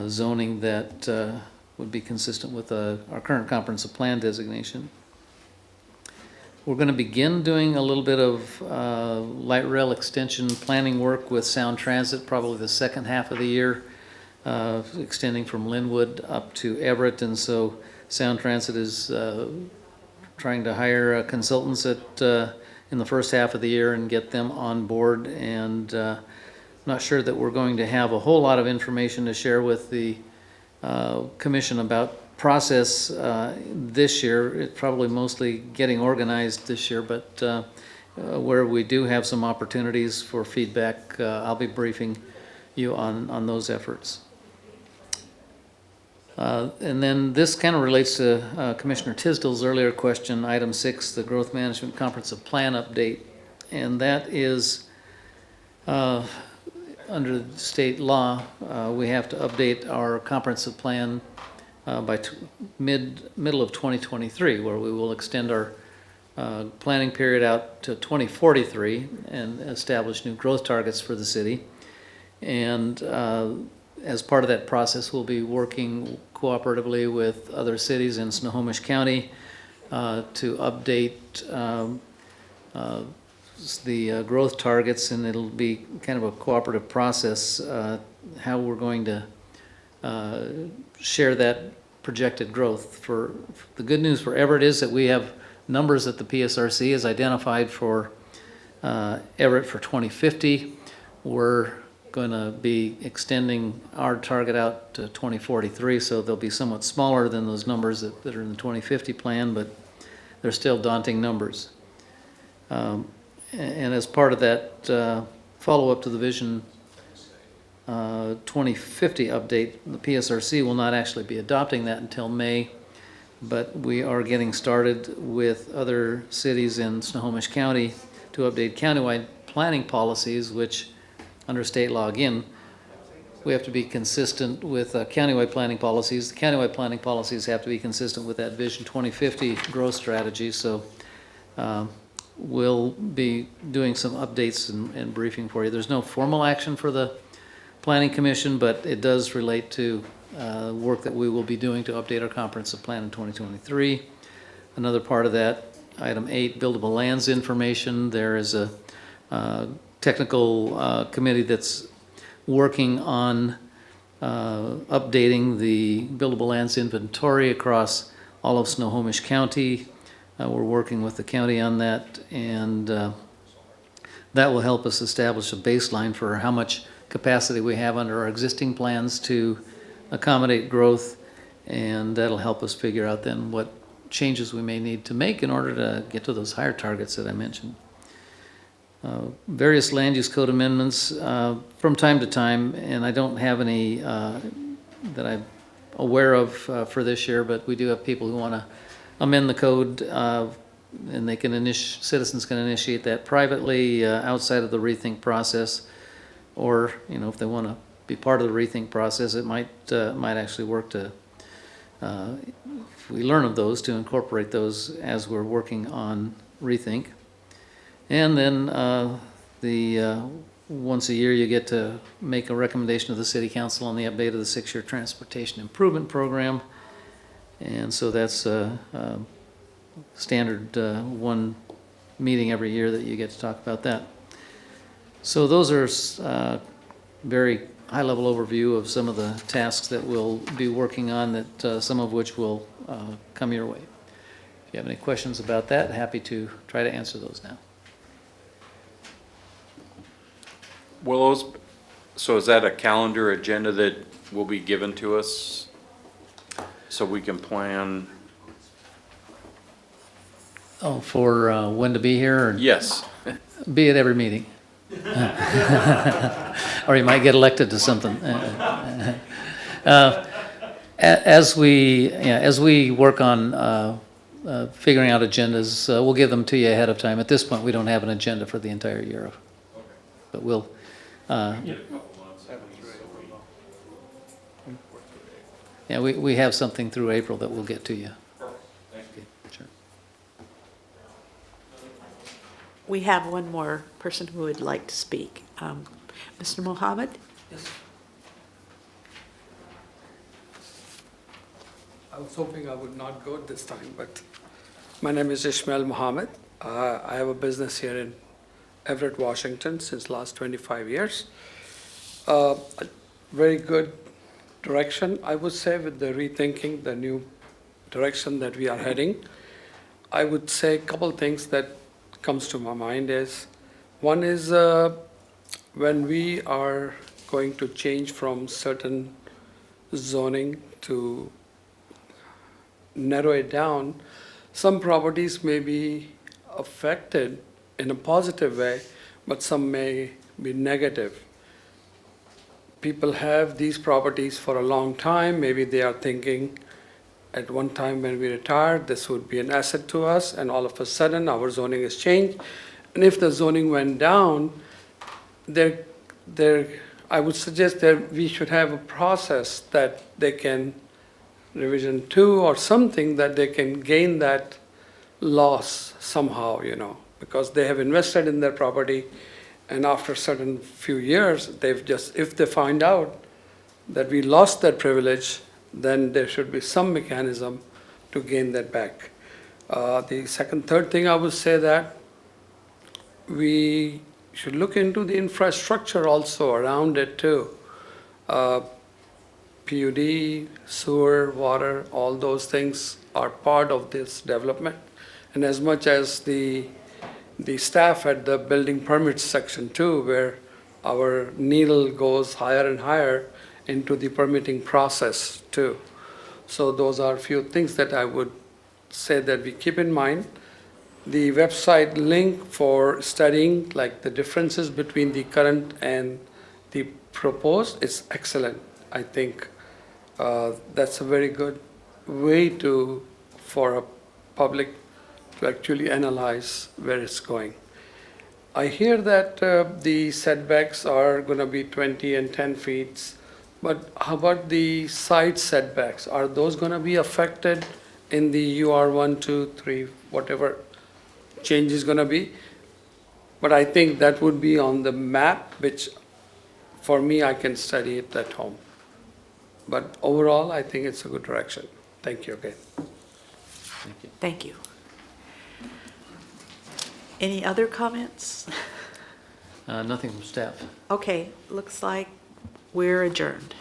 zoning that would be consistent with our current comprehensive plan designation. We're going to begin doing a little bit of light rail extension planning work with Sound Transit, probably the second half of the year, extending from Linwood up to Everett. And so Sound Transit is trying to hire consultants in the first half of the year and get them on board. And not sure that we're going to have a whole lot of information to share with the commission about process this year. It's probably mostly getting organized this year, but where we do have some opportunities for feedback, I'll be briefing you on those efforts. And then this kind of relates to Commissioner Tisdale's earlier question, item 6, the Growth Management Comprehensive Plan update. And that is, under state law, we have to update our comprehensive plan by middle of 2023, where we will extend our planning period out to 2043 and establish new growth targets for the city. And as part of that process, we'll be working cooperatively with other cities in Snohomish County to update the growth targets, and it'll be kind of a cooperative process, how we're going to share that projected growth. For the good news for Everett is that we have numbers that the PSRC has identified for Everett for 2050. We're going to be extending our target out to 2043, so they'll be somewhat smaller than those numbers that are in the 2050 plan, but they're still daunting numbers. And as part of that follow-up to the Vision 2050 update, the PSRC will not actually be adopting that until May, but we are getting started with other cities in Snohomish County to update countywide planning policies, which under state law, again, we have to be consistent with countywide planning policies. The countywide planning policies have to be consistent with that Vision 2050 growth strategy. So we'll be doing some updates and briefing for you. There's no formal action for the Planning Commission, but it does relate to work that we will be doing to update our comprehensive plan in 2023. Another part of that, item 8, buildable lands information. There is a technical committee that's working on updating the buildable lands inventory across all of Snohomish County. We're working with the county on that, and that will help us establish a baseline for how much capacity we have under our existing plans to accommodate growth, and that'll help us figure out then what changes we may need to make in order to get to those higher targets that I mentioned. Various land use code amendments from time to time, and I don't have any that I'm aware of for this year, but we do have people who want to amend the code, and they can citizens can initiate that privately outside of the rethink process, or if they want to be part of the rethink process, it might actually work to, if we learn of those, to incorporate those as we're working on rethink. And then once a year you get to make a recommendation to the City Council on the update of the 6-year Transportation Improvement Program. And so that's a standard one meeting every year that you get to talk about that. So those are very high-level overview of some of the tasks that we'll be working on, that some of which will come your way. If you have any questions about that, happy to try to answer those now. So is that a calendar agenda that will be given to us so we can plan? Oh, for when to be here? Or Yes. be at every meeting. Or you might get elected to something. As we work on figuring out agendas, we'll give them to you ahead of time. At this point, we don't have an agenda for the entire year, but we'll. Yeah, we have something through April that we'll get to you. Okay, sure. We have one more person who would like to speak. Mr. Mohammed? Yes. I was hoping I would not go this time, but my name is Ishmael Mohammed. I have a business here in Everett, Washington since last 25 years. A very good direction, I would say, with the rethinking, the new direction that we are heading. I would say a couple things that comes to my mind is, one is when we are going to change from certain zoning to narrow it down, some properties may be affected in a positive way, but some may be negative. People have these properties for a long time. Maybe they are thinking at one time when we retire, this would be an asset to us, and all of a sudden our zoning has changed. And if the zoning went down, I would suggest that we should have a process that they can, revision 2 or something, that they can gain that loss somehow, because they have invested in their property, and after a certain few years, if they find out that we lost that privilege, then there should be some mechanism to gain that back. The third thing I would say that we should look into the infrastructure also around it too. PUD, sewer, water, all those things are part of this development. And as much as the staff at the building permits section too, where our needle goes higher and higher into the permitting process too. So those are a few things that I would say that we keep in mind. The website link for studying like the differences between the current and the proposed is excellent. I think that's a very good way for a public to actually analyze where it's going. I hear that the setbacks are going to be 20 and 10 feet, but how about the side setbacks? Are those going to be affected in the UR 1, 2, 3, whatever change is going to be? But I think that would be on the map, which for me, I can study it at home. But overall, I think it's a good direction. Thank you again. Thank you. Any other comments? Nothing from staff. Okay, looks like we're adjourned.